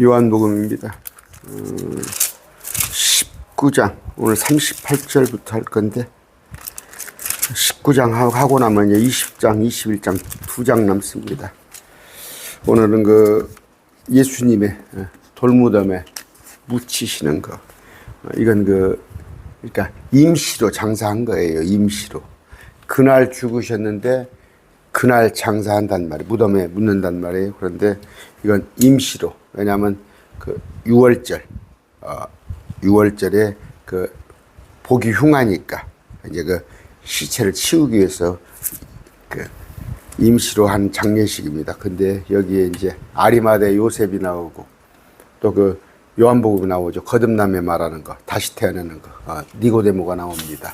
요한복음입니다. 19장 오늘 38절부터 할 건데 19장 하고 나면 이제 20장, 21장 두 장 남습니다. 오늘은 그 예수님의 돌무덤에 묻히시는 거. 이건 그러니까 임시로 장사한 거예요. 임시로. 그날 죽으셨는데 그날 장사한단 말이에요. 무덤에 묻는단 말이에요. 그런데 이건 임시로. 왜냐하면 그 6월절, 6월절에 그 복이 흉하니까 이제 그 시체를 치우기 위해서 그 임시로 한 장례식입니다. 근데 여기에 이제 아리마대 요셉이 나오고 또 그 요한복음이 나오죠. 거듭남에 말하는 거, 다시 태어나는 거, 니고데모가 나옵니다.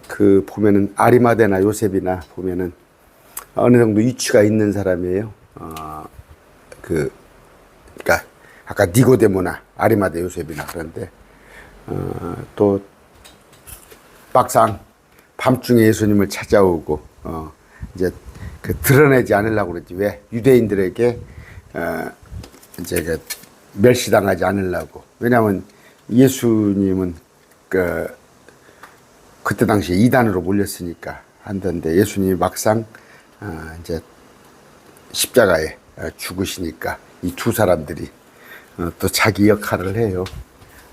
그 보면은 아리마대나 요셉이나 보면은 어느 정도 위치가 있는 사람이에요. 그러니까 아까 니고데모나 아리마대 요셉이나 그런데 또 막상 밤중에 예수님을 찾아오고 이제 그 드러내지 않으려고 그랬지. 왜? 유대인들에게 이제 그 멸시당하지 않으려고. 왜냐하면 예수님은 그때 당시에 이단으로 몰렸으니까 한던데 예수님이 막상 이제 십자가에 죽으시니까 이 두 사람들이 또 자기 역할을 해요.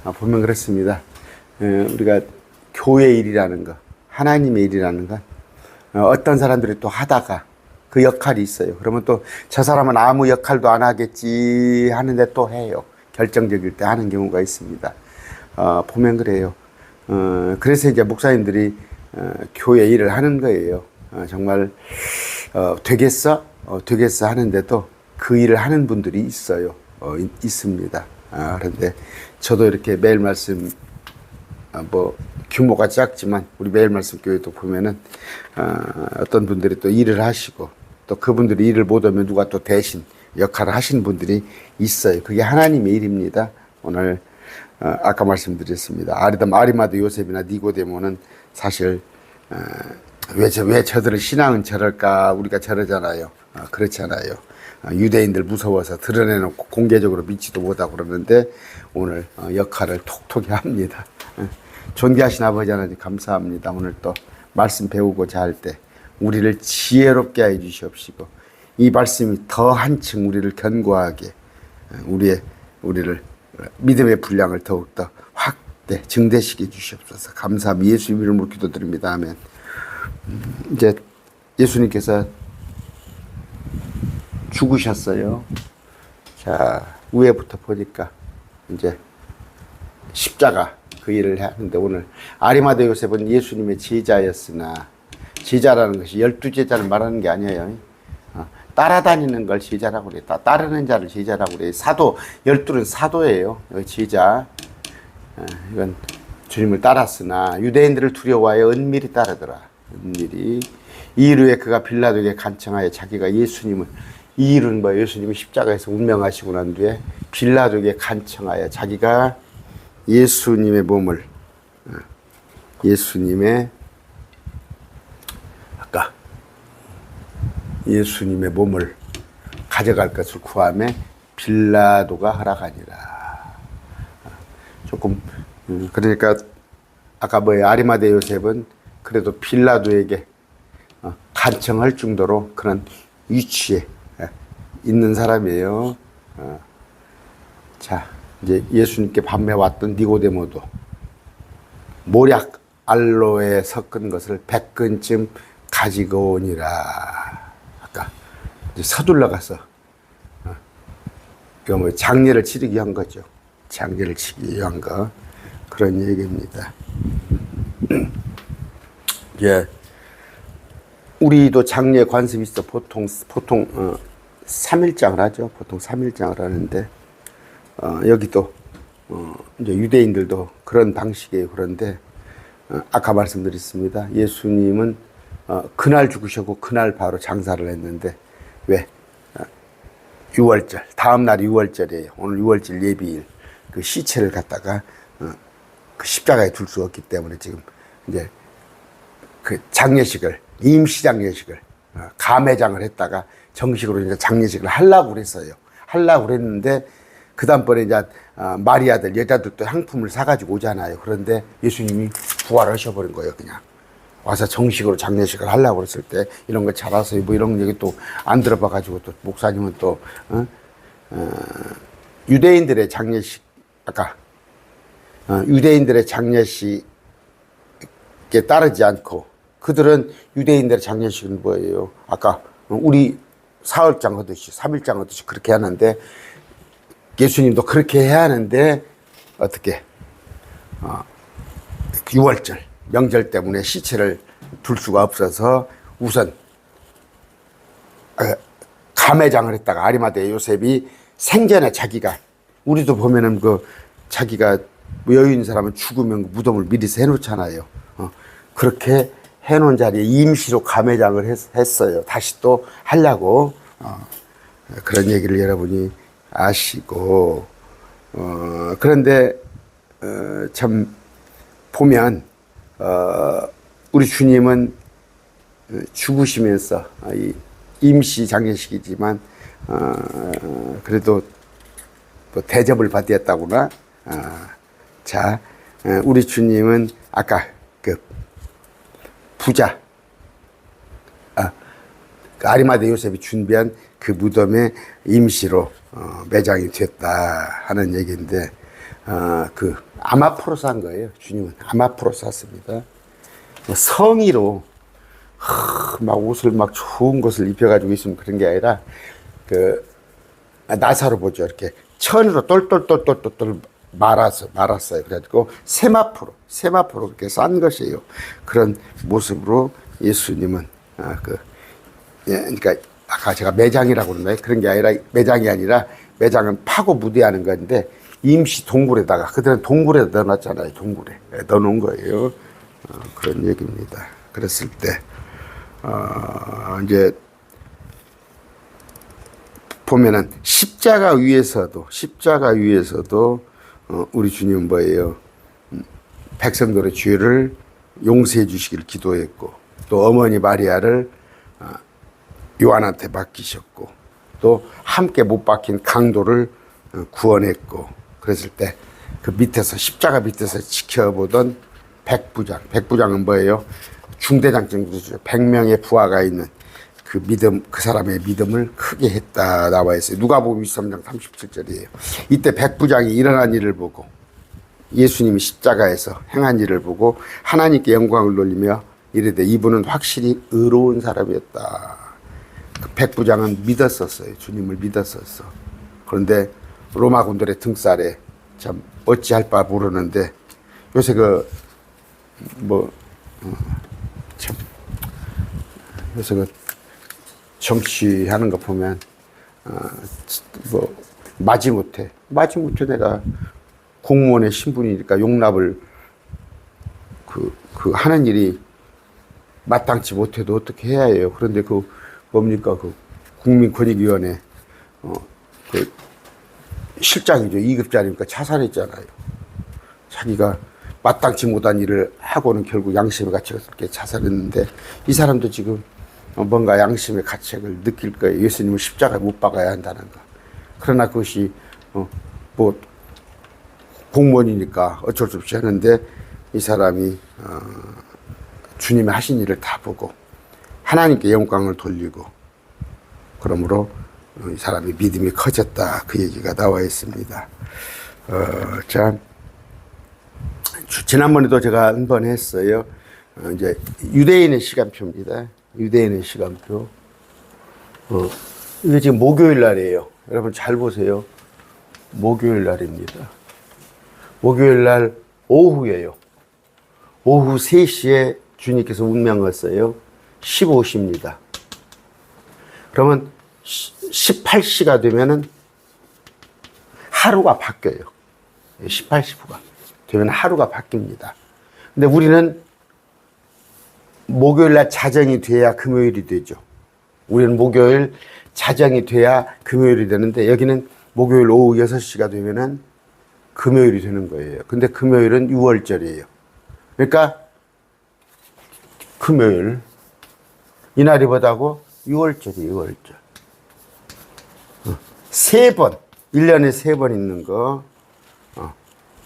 보면 그렇습니다. 우리가 교회 일이라는 거, 하나님의 일이라는 건 어떤 사람들이 또 하다가 그 역할이 있어요. 그러면 또 저 사람은 아무 역할도 안 하겠지 하는데 또 해요. 결정적일 때 하는 경우가 있습니다. 보면 그래요. 그래서 이제 목사님들이 교회 일을 하는 거예요. 정말 되겠어? 되겠어 하는데도 그 일을 하는 분들이 있어요. 있습니다. 그런데 저도 이렇게 매일 말씀 뭐 규모가 작지만 우리 매일 말씀 교회도 보면은 어떤 분들이 또 일을 하시고 또 그분들이 일을 못하면 누가 또 대신 역할을 하시는 분들이 있어요. 그게 하나님의 일입니다. 오늘 아까 말씀드렸습니다. 아리마대 요셉이나 니고데모는 사실 왜 저들은 신앙은 저럴까? 우리가 저러잖아요. 그렇잖아요. 유대인들 무서워서 드러내놓고 공개적으로 믿지도 못하고 그러는데 오늘 역할을 톡톡히 합니다. 존귀하신 아버지 하나님 감사합니다. 오늘 또 말씀 배우고자 할 때 우리를 지혜롭게 해 주시옵시고 이 말씀이 더 한층 우리를 견고하게 우리를 믿음의 분량을 더욱더 확대 증대시켜 주시옵소서. 감사합니다. 예수 이름으로 기도드립니다. 아멘. 이제 예수님께서 죽으셨어요. 자, 위에부터 보니까 이제 십자가 그 일을 하는데 오늘 아리마대 요셉은 예수님의 제자였으나 제자라는 것이 12제자를 말하는 게 아니에요. 따라다니는 걸 제자라고 그래요. 따르는 자를 제자라고 그래요. 사도, 12는 사도예요. 제자. 이건 주님을 따랐으나 유대인들을 두려워하여 은밀히 따르더라. 은밀히. 이 일후에 그가 빌라도에게 간청하여 자기가 예수님을 이 일은 뭐 예수님이 십자가에서 운명하시고 난 뒤에 빌라도에게 간청하여 자기가 예수님의 몸을 예수님의 몸을 가져갈 것을 구하매 빌라도가 허락하니라. 조금 그러니까 아까 아리마대 요셉은 그래도 빌라도에게 간청할 정도로 그런 위치에 있는 사람이에요. 자, 이제 예수님께 밤에 왔던 니고데모도 모략 알로에 섞은 것을 100근쯤 가지고 오니라. 아까 이제 서둘러 가서 장례를 치르기 위한 거죠. 장례를 치르기 위한 거 그런 얘기입니다. 예, 우리도 장례 관습이 있어. 보통 3일장을 하죠. 보통 3일장을 하는데 여기도 이제 유대인들도 그런 방식이에요. 그런데 아까 말씀드렸습니다. 예수님은 그날 죽으셨고 그날 바로 장사를 했는데 왜? 6월절 다음 날이 6월절이에요. 오늘 6월절 예비일 그 시체를 갖다가 그 십자가에 둘 수 없기 때문에 지금 이제 그 장례식을 임시 장례식을 감회장을 했다가 정식으로 이제 장례식을 하려고 그랬어요. 하려고 그랬는데 그 다음번에 이제 마리아들 여자들도 향품을 사가지고 오잖아요. 그런데 예수님이 부활하셔버린 거예요. 그냥 와서 정식으로 장례식을 하려고 그랬을 때 이런 거 잘하세요 뭐 이런 얘기 또 안 들어봐가지고 또 목사님은 또 유대인들의 장례식 아까 유대인들의 장례식에 따르지 않고 그들은 유대인들의 장례식은 뭐예요? 아까 우리 사흘장 하듯이 3일장 하듯이 그렇게 하는데 예수님도 그렇게 해야 하는데 어떻게 6월절 명절 때문에 시체를 둘 수가 없어서 우선 감회장을 했다가 아리마대 요셉이 생전에 자기가 우리도 보면은 그 자기가 여유 있는 사람은 죽으면 그 무덤을 미리서 해놓잖아요. 그렇게 해놓은 자리에 임시로 감회장을 했어요. 다시 또 하려고 그런 얘기를 여러분이 아시고 그런데 참 보면 우리 주님은 죽으시면서 이 임시 장례식이지만 그래도 또 대접을 받았다구나. 자, 우리 주님은 아까 그 부자 그 아리마대 요셉이 준비한 그 무덤에 임시로 매장이 됐다 하는 얘기인데 그 아마포로서 한 거예요. 주님은 아마포로서 샀습니다. 성의로 막 옷을 막 좋은 것을 입혀가지고 있으면 그런 게 아니라 그 나사로 보죠. 이렇게 천으로 똘똘똘똘똘 말았어요. 그래가지고 세마포로 그렇게 싼 것이에요. 그런 모습으로 예수님은 그러니까 아까 제가 매장이라고 그러나요? 그런 게 아니라 매장이 아니라 매장은 파고 무대하는 건데 임시 동굴에다가 그들은 동굴에 넣어놨잖아요. 동굴에 넣어놓은 거예요. 그런 얘기입니다. 그랬을 때 이제 보면은 십자가 위에서도 우리 주님은 뭐예요? 백성들의 죄를 용서해 주시길 기도했고 또 어머니 마리아를 요한한테 맡기셨고 또 함께 못 박힌 강도를 구원했고 그랬을 때 그 밑에서 십자가 밑에서 지켜보던 백부장은 뭐예요? 중대장증이죠. 100명의 부하가 있는 그 믿음, 그 사람의 믿음을 크게 했다 나와 있어요. 누가복음 23장 37절이에요. 이때 백부장이 일어난 일을 보고 예수님이 십자가에서 행한 일을 보고 하나님께 영광을 돌리며 이르되 이분은 확실히 의로운 사람이었다. 그 백부장은 믿었었어요. 주님을 믿었었어. 그런데 로마 군들의 등살에 참 어찌할 바 모르는데 요새 요새 정치하는 거 보면 마지못해 내가 공무원의 신분이니까 용납을 그 하는 일이 마땅치 못해도 어떻게 해야 해요. 그런데 뭡니까 국민권익위원회 그 실장이죠. 2급자니까 자살했잖아요. 자기가 마땅치 못한 일을 하고는 결국 양심의 가책을 그렇게 자살했는데 이 사람도 지금 뭔가 양심의 가책을 느낄 거예요. 예수님을 십자가에 못 박아야 한다는 거. 그러나 그것이 공무원이니까 어쩔 수 없이 하는데 이 사람이 주님이 하신 일을 다 보고 하나님께 영광을 돌리고 그러므로 이 사람이 믿음이 커졌다 그 얘기가 나와 있습니다. 자 지난번에도 제가 한 번 했어요. 이제 유대인의 시간표입니다. 유대인의 시간표. 이게 지금 목요일 날이에요. 여러분 잘 보세요. 목요일 날입니다. 목요일 날 오후예요. 오후 3시에 주님께서 운명하셨어요. 15시입니다. 그러면 18시가 되면은 하루가 바뀌어요. 18시가 되면 하루가 바뀝니다. 근데 우리는 목요일 날 자정이 돼야 금요일이 되죠. 우리는 목요일 자정이 돼야 금요일이 되는데 여기는 목요일 오후 6시가 되면은 금요일이 되는 거예요. 근데 금요일은 6월절이에요. 그러니까 금요일 이날이 뭐다고? 6월절이에요. 6월절. 3번, 1년에 3번 있는 거,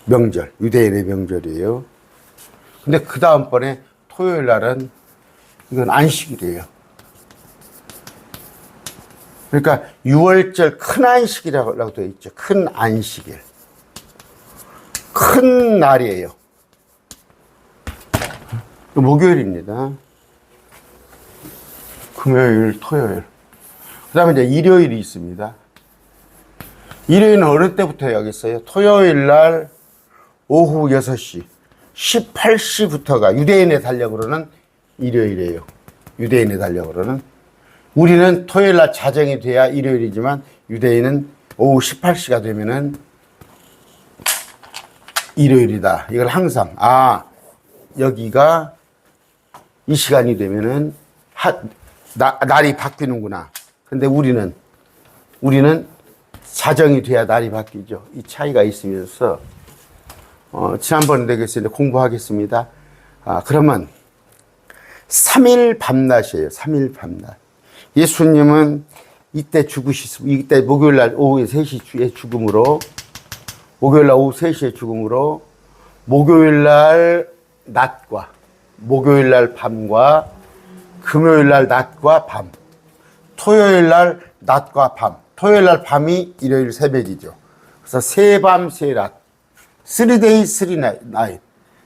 명절, 유대인의 명절이에요. 근데 그 다음번에 토요일 날은 이건 안식일이에요. 그러니까 6월절 큰 안식이라고 되어 있죠. 큰 안식일. 큰 날이에요. 목요일입니다. 금요일, 토요일. 그 다음에 이제 일요일이 있습니다. 일요일은 어느 때부터 해야겠어요? 토요일 날 오후 6시, 18시부터가 유대인의 달력으로는 일요일이에요. 유대인의 달력으로는. 우리는 토요일 날 자정이 돼야 일요일이지만 유대인은 오후 18시가 되면은 일요일이다. 이걸 항상, 여기가 이 시간이 되면은 날이 바뀌는구나. 근데 우리는 자정이 돼야 날이 바뀌죠. 이 차이가 있으면서, 지난번에 되겠습니다. 공부하겠습니다. 그러면 3일 밤낮이에요. 3일 밤낮. 예수님은 이때 이때 목요일 날 오후 3시에 죽음으로, 목요일 날 오후 3시에 죽음으로, 목요일 날 낮과, 목요일 날 밤과, 금요일 날 낮과 밤, 토요일 날 낮과 밤, 토요일 날 밤이 일요일 새벽이죠. 그래서 세 밤, 세 낮. 3day, 3night.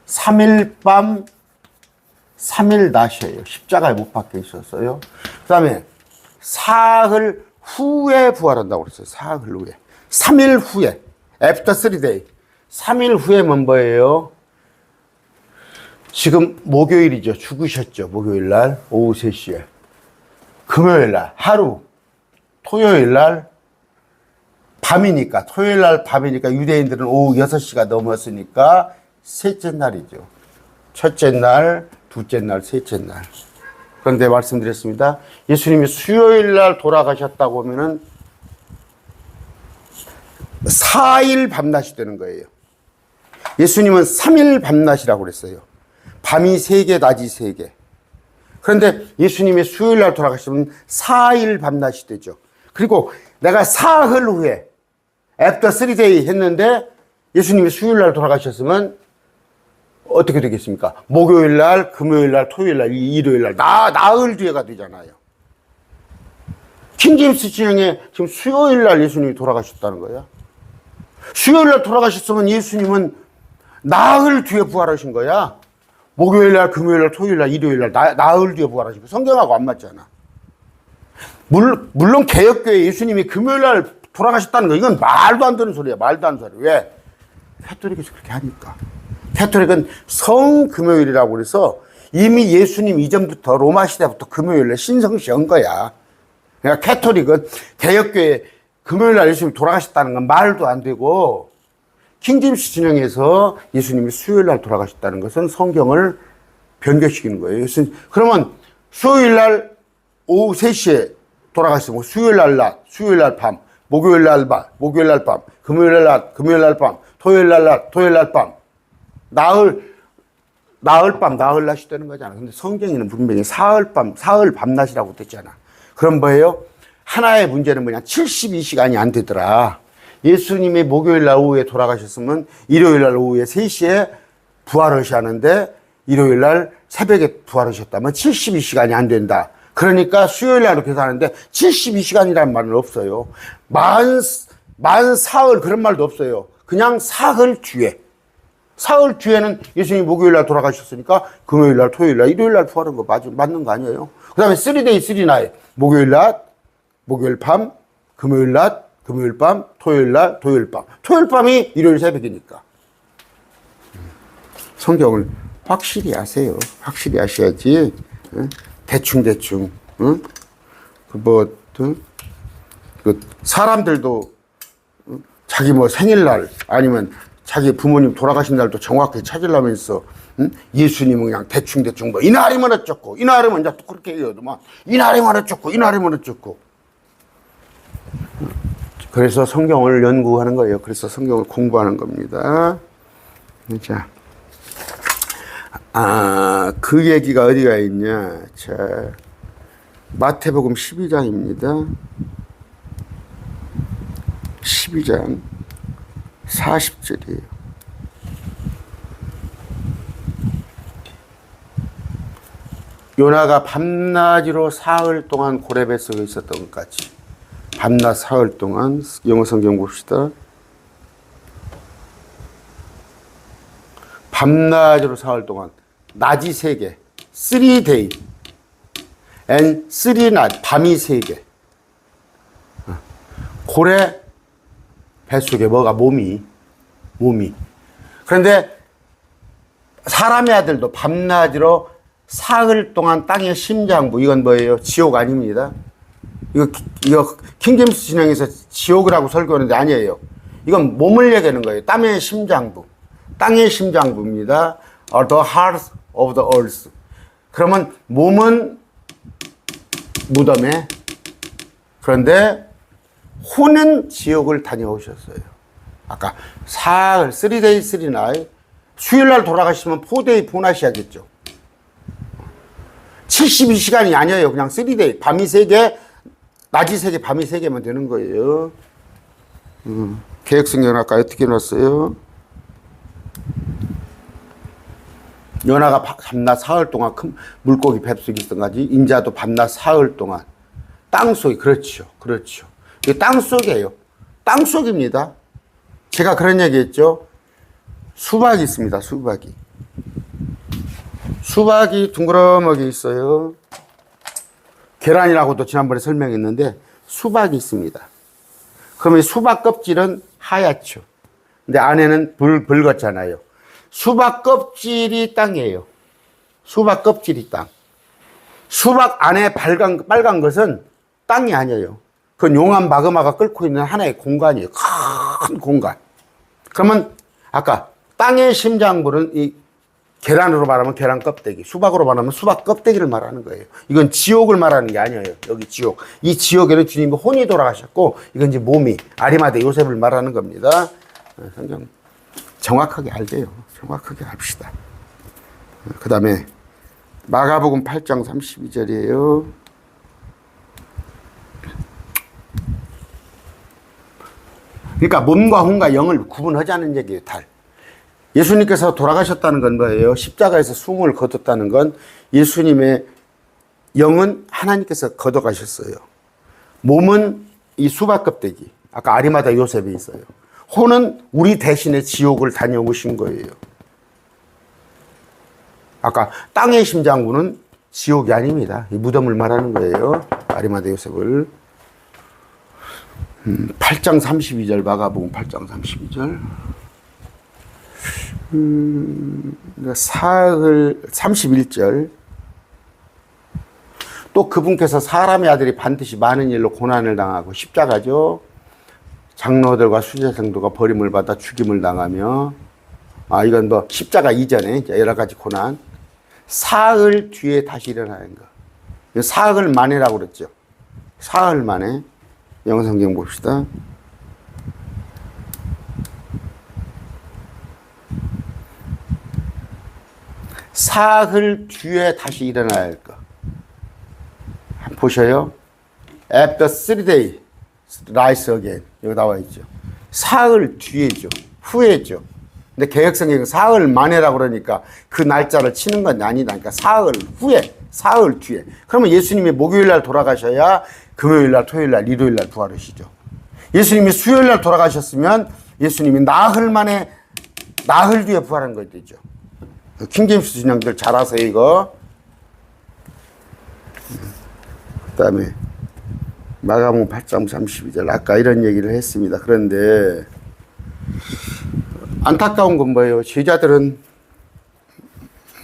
3일 밤, 3일 낮이에요. 십자가에 못 박혀 있었어요. 그 다음에 사흘 후에 부활한다고 그랬어요. 사흘 후에. 3일 후에. After 3day. 3일 후에는 뭐예요? 지금 목요일이죠. 죽으셨죠. 목요일 날 오후 3시에. 금요일 날 하루. 토요일 날 밤이니까, 토요일 날 밤이니까 유대인들은 오후 6시가 넘었으니까 셋째 날이죠. 첫째 날, 둘째 날, 셋째 날. 그런데 말씀드렸습니다. 예수님이 수요일 날 돌아가셨다고 하면은 4일 밤낮이 되는 거예요. 예수님은 3일 밤낮이라고 그랬어요. 밤이 3개, 낮이 3개. 그런데 예수님이 수요일 날 돌아가시면 4일 밤낮이 되죠. 그리고 내가 사흘 후에 After 3day 했는데 예수님이 수요일 날 돌아가셨으면 어떻게 되겠습니까? 목요일 날, 금요일 날, 토요일 날, 일요일 날, 나흘 뒤에가 되잖아요. 킹제임스 진영에 지금 수요일 날 예수님이 돌아가셨다는 거야. 수요일 날 돌아가셨으면 예수님은 나흘 뒤에 부활하신 거야. 목요일 날, 금요일 날, 토요일 날, 일요일 날, 나흘 뒤에 부활하신 거. 성경하고 안 맞잖아. 물론 개혁교회 예수님이 금요일 날 돌아가셨다는 거, 이건 말도 안 되는 소리야. 말도 안 되는 소리. 왜? 캐톨릭에서 그렇게 하니까. 캐톨릭은 성금요일이라고 그래서 이미 예수님 이전부터 로마 시대부터 금요일에 신성시한 거야. 그러니까 캐톨릭은 개혁교회 금요일 날 예수님이 돌아가셨다는 건 말도 안 되고, 킹제임스 진영에서 예수님이 수요일 날 돌아가셨다는 것은 성경을 변경시키는 거예요. 그러면 수요일 날 오후 3시에 돌아가시면 수요일 날 낮, 수요일 날 밤, 목요일 날 밤, 목요일 날 밤, 금요일 날 낮, 금요일 날 밤, 토요일 날 낮, 토요일 날 밤. 나흘 밤, 나흘 낮이 되는 거잖아. 근데 성경에는 분명히 사흘 밤낮이라고 됐잖아. 그럼 뭐예요? 하나의 문제는 뭐냐? 72시간이 안 되더라. 예수님이 목요일 날 오후에 돌아가셨으면 일요일 날 오후에 3시에 부활하셨는데 일요일 날 새벽에 부활하셨다면 72시간이 안 된다. 그러니까 수요일 날로 계산하는데 72시간이라는 말은 없어요. 만 사흘 그런 말도 없어요. 그냥 사흘 뒤에. 사흘 뒤에는 예수님이 목요일 날 돌아가셨으니까 금요일 날, 토요일 날, 일요일 날 부활한 거 맞는 거 아니에요? 그 다음에 3day, 3night. 목요일 낮, 목요일 밤, 금요일 낮, 금요일 밤, 토요일 날, 토요일 밤. 토요일 밤이 일요일 새벽이니까. 성경을 확실히 아세요. 확실히 아셔야지. 대충. 사람들도 자기 생일날 아니면 자기 부모님 돌아가신 날도 정확히 찾으려면서 예수님은 그냥 대충 이날이면 어쩌고 이날이면 이제 또 그렇게 얘기하더만 이날이면 어쩌고 그래서 성경을 연구하는 거예요. 그래서 성경을 공부하는 겁니다. 자, 그 얘기가 어디가 있냐? 자, 마태복음 12장입니다. 12장 40절이에요. 요나가 밤낮으로 사흘 동안 고레 뱃속에 있었던 것 같이 밤낮 사흘 동안 영어 성경 봅시다. 밤낮으로 사흘 동안 낮이 3개 3day and 3night 밤이 3개 고래 뱃속에 뭐가 몸이 그런데 사람의 아들도 밤낮으로 사흘 동안 땅의 심장부 이건 뭐예요? 지옥 아닙니다. 이거 킹제임스 진영에서 지옥이라고 설교하는데 아니에요. 이건 몸을 얘기하는 거예요. 땅의 심장부입니다. The heart of the earth. 그러면 몸은 무덤에 그런데 혼은 지옥을 다녀오셨어요. 아까 사흘 3day 3night 수요일날 돌아가시면 4day 4night이야겠죠. 72시간이 아니에요. 그냥 3day 밤이 3개 낮이 3개 밤이 3개면 되는 거예요. 개혁성경 아까 어떻게 놨어요? 요나가 밤낮 사흘 동안 큰 물고기 뱃속에 있었던 거지. 인자도 밤낮 사흘 동안 땅속에 그렇죠. 이게 땅속이에요. 땅속입니다. 제가 그런 얘기 했죠. 수박이 있습니다. 수박이 둥그러먹이 있어요. 계란이라고도 지난번에 설명했는데 수박이 있습니다. 그러면 수박 껍질은 하얗죠. 근데 안에는 붉었잖아요. 수박 껍질이 땅이에요. 수박 껍질이 땅. 수박 안에 빨간 것은 땅이 아니에요. 그건 용암 마그마가 끓고 있는 하나의 공간이에요. 큰 공간. 그러면 아까 땅의 심장부는 이 계란으로 말하면 계란 껍데기, 수박으로 말하면 수박 껍데기를 말하는 거예요. 이건 지옥을 말하는 게 아니에요. 여기 지옥. 이 지옥에는 주님이 혼이 돌아가셨고 이건 이제 몸이 아리마대 요셉을 말하는 겁니다. 성경 정확하게 알게요. 정확하게 합시다. 그 다음에 마가복음 8장 32절이에요. 그러니까 몸과 혼과 영을 구분하자는 얘기예요. 달. 예수님께서 돌아가셨다는 건 뭐예요? 십자가에서 숨을 거뒀다는 건 예수님의 영은 하나님께서 거둬가셨어요. 몸은 이 수박 껍데기. 아까 아리마다 요셉이 있어요. 혼은 우리 대신에 지옥을 다녀오신 거예요. 아까 땅의 심장부는 지옥이 아닙니다. 이 무덤을 말하는 거예요. 아리마다 요셉을. 8장 32절 마가복음 8장 32절. 사흘 31절. 또 그분께서 사람의 아들이 반드시 많은 일로 고난을 당하고 십자가죠. 장로들과 수제생도가 버림을 받아 죽임을 당하며 이건 뭐 십자가 이전에 여러 가지 고난 사흘 뒤에 다시 일어나는 거. 사흘 만에라고 그랬죠. 사흘 만에. 영어 성경 봅시다. 사흘 뒤에 다시 일어나야 할 거. 보셔요. After 3 days, rise again. 여기 나와 있죠. 사흘 뒤에죠. 후에죠. 근데 개혁성경은 사흘 만에라고 그러니까 그 날짜를 치는 건 아니다. 그러니까 사흘 후에, 사흘 뒤에. 그러면 예수님이 목요일 날 돌아가셔야 금요일 날, 토요일 날, 일요일 날 부활하시죠. 예수님이 수요일 날 돌아가셨으면 예수님이 나흘 뒤에 부활한 거 되죠. 킹제임스 진영들 잘 아세요, 이거. 그 다음에 마가복음 8장 32절 아까 이런 얘기를 했습니다. 그런데 안타까운 건 뭐예요? 제자들은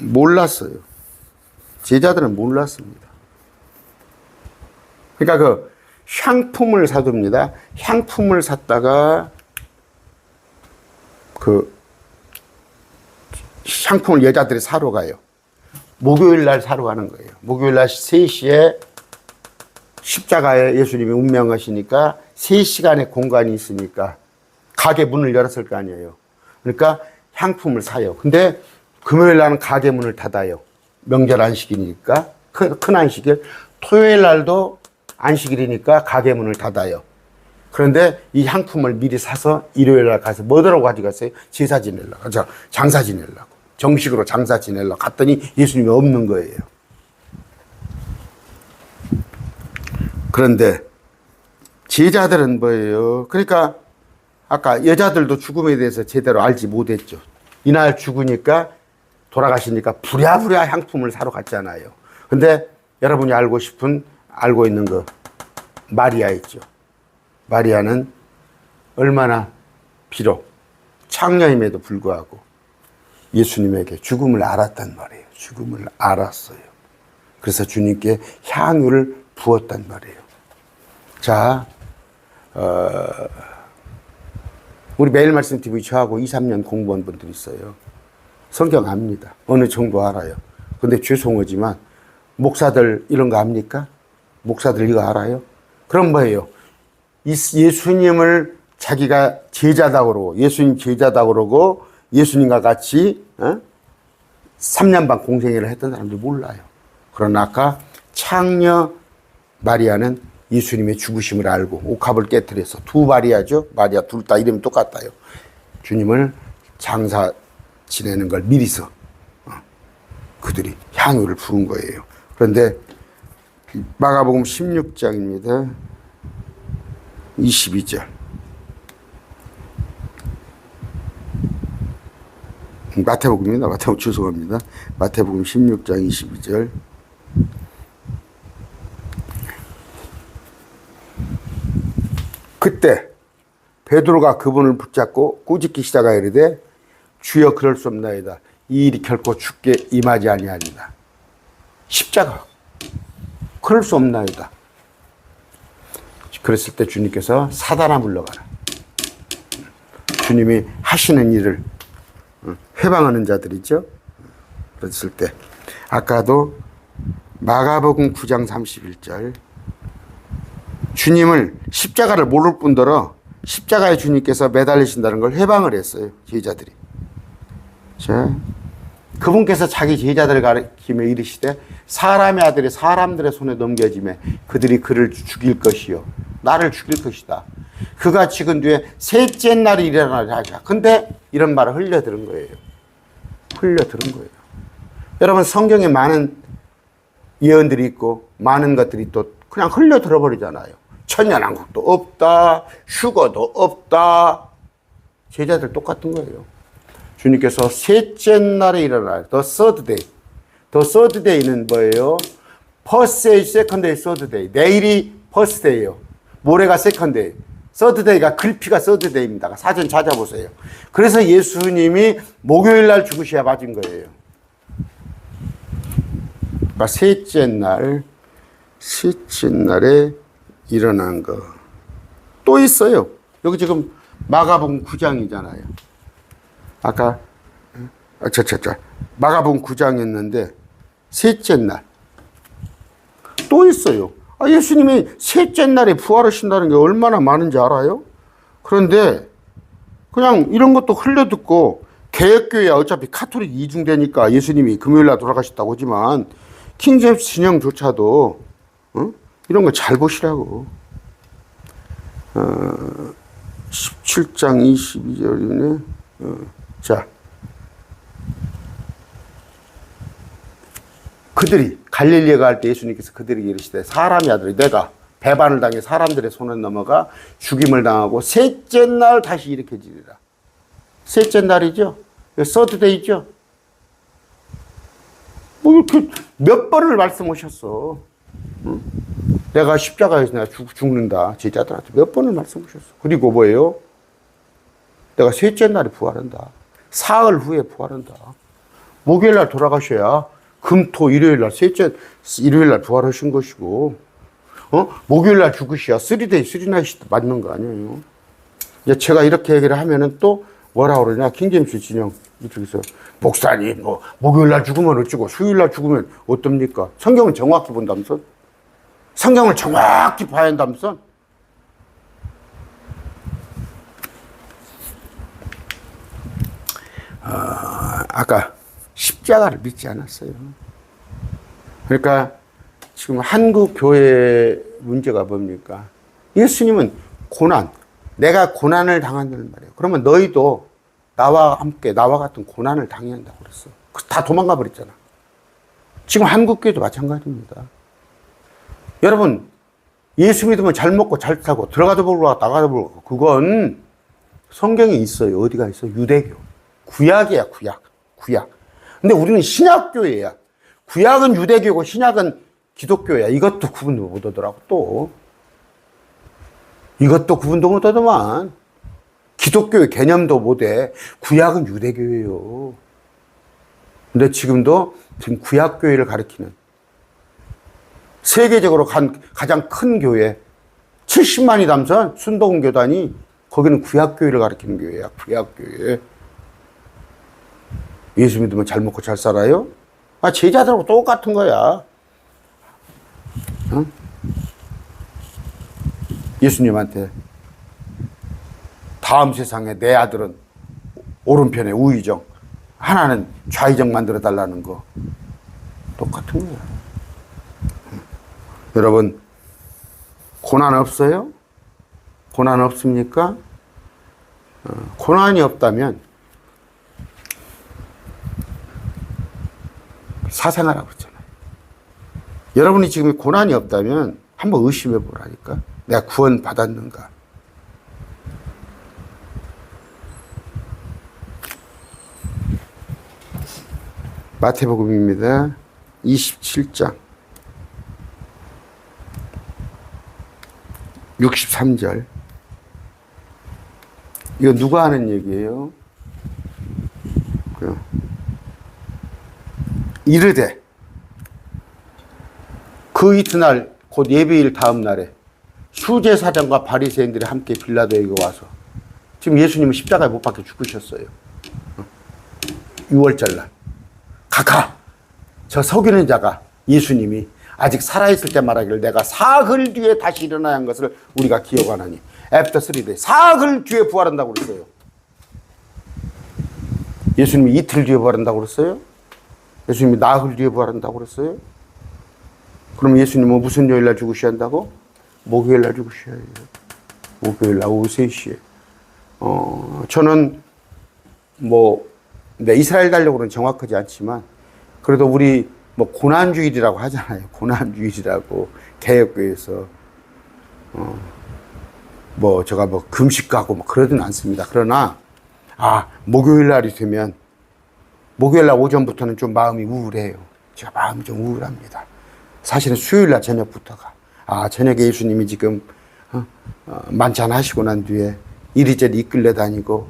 몰랐어요. 제자들은 몰랐습니다. 그러니까 그 향품을 사둡니다. 향품을 샀다가 그 향품을 여자들이 사러 가요. 목요일 날 사러 가는 거예요. 목요일 날 3시에 십자가에 예수님이 운명하시니까 3시간의 공간이 있으니까 가게 문을 열었을 거 아니에요. 그러니까 향품을 사요. 근데 금요일 날은 가게 문을 닫아요. 명절 안식이니까 큰 안식일. 토요일 날도 안식일이니까 가게 문을 닫아요. 그런데 이 향품을 미리 사서 일요일날 가서 뭐더라고 가져갔어요? 제사 지내려고, 장사 지내려고, 정식으로 장사 지내려고 갔더니 예수님이 없는 거예요. 그런데 제자들은 뭐예요? 그러니까 아까 여자들도 죽음에 대해서 제대로 알지 못했죠. 이날 죽으니까 돌아가시니까 부랴부랴 향품을 사러 갔잖아요. 근데 여러분이 알고 있는 거 마리아 있죠. 마리아는 얼마나 비록 창녀임에도 불구하고 예수님에게 죽음을 알았단 말이에요. 죽음을 알았어요. 그래서 주님께 향유를 부었단 말이에요. 자, 우리 매일 말씀 TV 저하고 2, 3년 공부한 분들 있어요. 성경 압니다. 어느 정도 알아요. 근데 죄송하지만 목사들 이런 거 압니까? 목사들 이거 알아요? 그럼 뭐예요? 예수님을 자기가 제자다고 그러고 예수님 제자다고 그러고 예수님과 같이 3년 반 공생애를 했던 사람들 몰라요. 그러나 아까 창녀 마리아는 예수님의 죽으심을 알고 옥합을 깨뜨려서 두 마리아죠. 마리아 둘 다 이름이 똑같아요. 주님을 장사 지내는 걸 미리서 그들이 향유를 부은 거예요. 그런데 마가복음 16장입니다. 22절. 마태복음입니다. 마태복음 죄송합니다. 마태복음 16장 22절. 그때 베드로가 그분을 붙잡고 꾸짖기 시작하여 이르되 주여 그럴 수 없나이다. 이 일이 결코 죽게 임하지 아니하리라. 십자가 그럴 수 없나이다. 그랬을 때 주님께서 사단아 물러가라. 주님이 하시는 일을 해방하는 자들이죠. 그랬을 때 아까도 마가복음 9장 31절 주님을 십자가를 모를 뿐더러 십자가에 주님께서 매달리신다는 걸 해방을 했어요. 제자들이. 자, 그분께서 자기 제자들을 가리키며 이르시되 사람의 아들이 사람들의 손에 넘겨지매 그들이 그를 죽일 것이요 나를 죽일 것이다. 그가 죽은 뒤에 셋째 날이 일어나리라 하자. 근데 이런 말을 흘려들은 거예요. 흘려들은 거예요. 여러분 성경에 많은 예언들이 있고 많은 것들이 또 그냥 흘려들어 버리잖아요. 천년왕국도 없다. 휴거도 없다. 제자들 똑같은 거예요. 주님께서 셋째 날에 일어날 the third day. the third day는 뭐예요? first day, second day, third day. 내일이 first day예요. 모레가 second day. third day가 글피가 third day입니다. 사전 찾아보세요. 그래서 예수님이 목요일 날 죽으셔야 맞은 거예요. 그러니까 셋째 날에 일어난 거. 또 있어요. 여기 지금 마가복음 9장이잖아요. 아까 마가복음 9장이었는데 셋째 날 또 있어요. 예수님이 셋째 날에 부활하신다는 게 얼마나 많은지 알아요? 그런데 그냥 이런 것도 흘려듣고 개혁교회야 어차피 카톨릭 이중되니까 예수님이 금요일날 돌아가셨다고 하지만 킹제임스 진영조차도 이런 거 잘 보시라고. 17장 22절이네. 자, 그들이 갈릴리에 갈 때 예수님께서 그들에게 이르시되 사람의 아들이 내가 배반을 당해 사람들의 손에 넘어가 죽임을 당하고 셋째 날 다시 일으켜지리라. 셋째 날이죠. 서드데이죠. 뭐 이렇게 몇 번을 말씀하셨어. 응? 내가 십자가에서 내가 죽는다. 제자들한테 몇 번을 말씀하셨어. 그리고 뭐예요? 내가 셋째 날에 부활한다. 사흘 후에 부활한다. 목요일 날 돌아가셔야 금, 토, 일요일 날 일요일 날 부활하신 것이고, 목요일 날 죽으셔야 3day, 3night이 맞는 거 아니에요. 이제 제가 이렇게 얘기를 하면은 또 뭐라 그러냐. 킹제임스 진영 이쪽에서 목사님 뭐 목요일 날 죽으면 어쩌고 수요일 날 죽으면 어떻습니까? 성경은 정확히 본다면서? 성경을 정확히 봐야 한다면서? 아까 십자가를 믿지 않았어요. 그러니까 지금 한국 교회 문제가 뭡니까? 예수님은 고난. 내가 고난을 당한다는 말이에요. 그러면 너희도 나와 함께 나와 같은 고난을 당해야 한다고 그랬어. 다 도망가 버렸잖아. 지금 한국교회도 마찬가지입니다. 여러분, 예수 믿으면 잘 먹고 잘 사고 들어가도 보고 나가도 보고 그건 성경에 있어요. 어디가 있어? 유대교. 구약이야, 구약. 구약. 근데 우리는 신약교회야. 구약은 유대교고 신약은 기독교야. 이것도 구분도 못 하더라고, 또. 이것도 구분도 못 하더만. 기독교의 개념도 못 해. 구약은 유대교예요. 근데 지금 구약교회를 가리키는 세계적으로 가장 큰 교회, 70만이 담선 순복음 교단이 거기는 구약교회를 가리키는 교회야. 구약교회. 예수 믿으면 잘 먹고 잘 살아요? 제자들하고 똑같은 거야. 어? 예수님한테 다음 세상에 내 아들은 오른편에 우의정, 하나는 좌의정 만들어 달라는 거 똑같은 거야. 여러분, 고난 없어요? 고난 없습니까? 고난이 없다면 사생활하고 있잖아요. 여러분이 지금 고난이 없다면 한번 의심해 보라니까. 내가 구원 받았는가? 마태복음입니다. 27장 63절. 이거 누가 하는 얘기예요? 이르되 그 이튿날 곧 예배일 다음 날에 수제사장과 바리새인들이 함께 빌라도에게 와서, 지금 예수님은 십자가에 못 박혀 죽으셨어요. 6월절 날. 가까 저 속이는 자가 예수님이 아직 살아있을 때 말하기를 내가 사흘 뒤에 다시 일어나야 한 것을 우리가 기억하나니, After 3 days. 사흘 뒤에 부활한다고 그랬어요. 예수님이 이틀 뒤에 부활한다고 그랬어요? 예수님이 나흘 뒤에 부활한다고 그랬어요? 그럼 예수님은 무슨 요일날 죽으셔야 한다고? 목요일날 죽으셔야 해요. 목요일날 오후 3시에. 저는 이스라엘 달력으로는 정확하지 않지만, 그래도 우리 고난주일이라고 하잖아요. 고난주일이라고, 개혁교회에서. 금식하고 그러진 않습니다. 그러나, 목요일날이 되면, 목요일날 오전부터는 좀 마음이 우울해요. 제가 마음이 좀 우울합니다. 사실은 수요일날 저녁부터가, 저녁에 예수님이 지금, 만찬하시고 난 뒤에 이리저리 이끌려 다니고,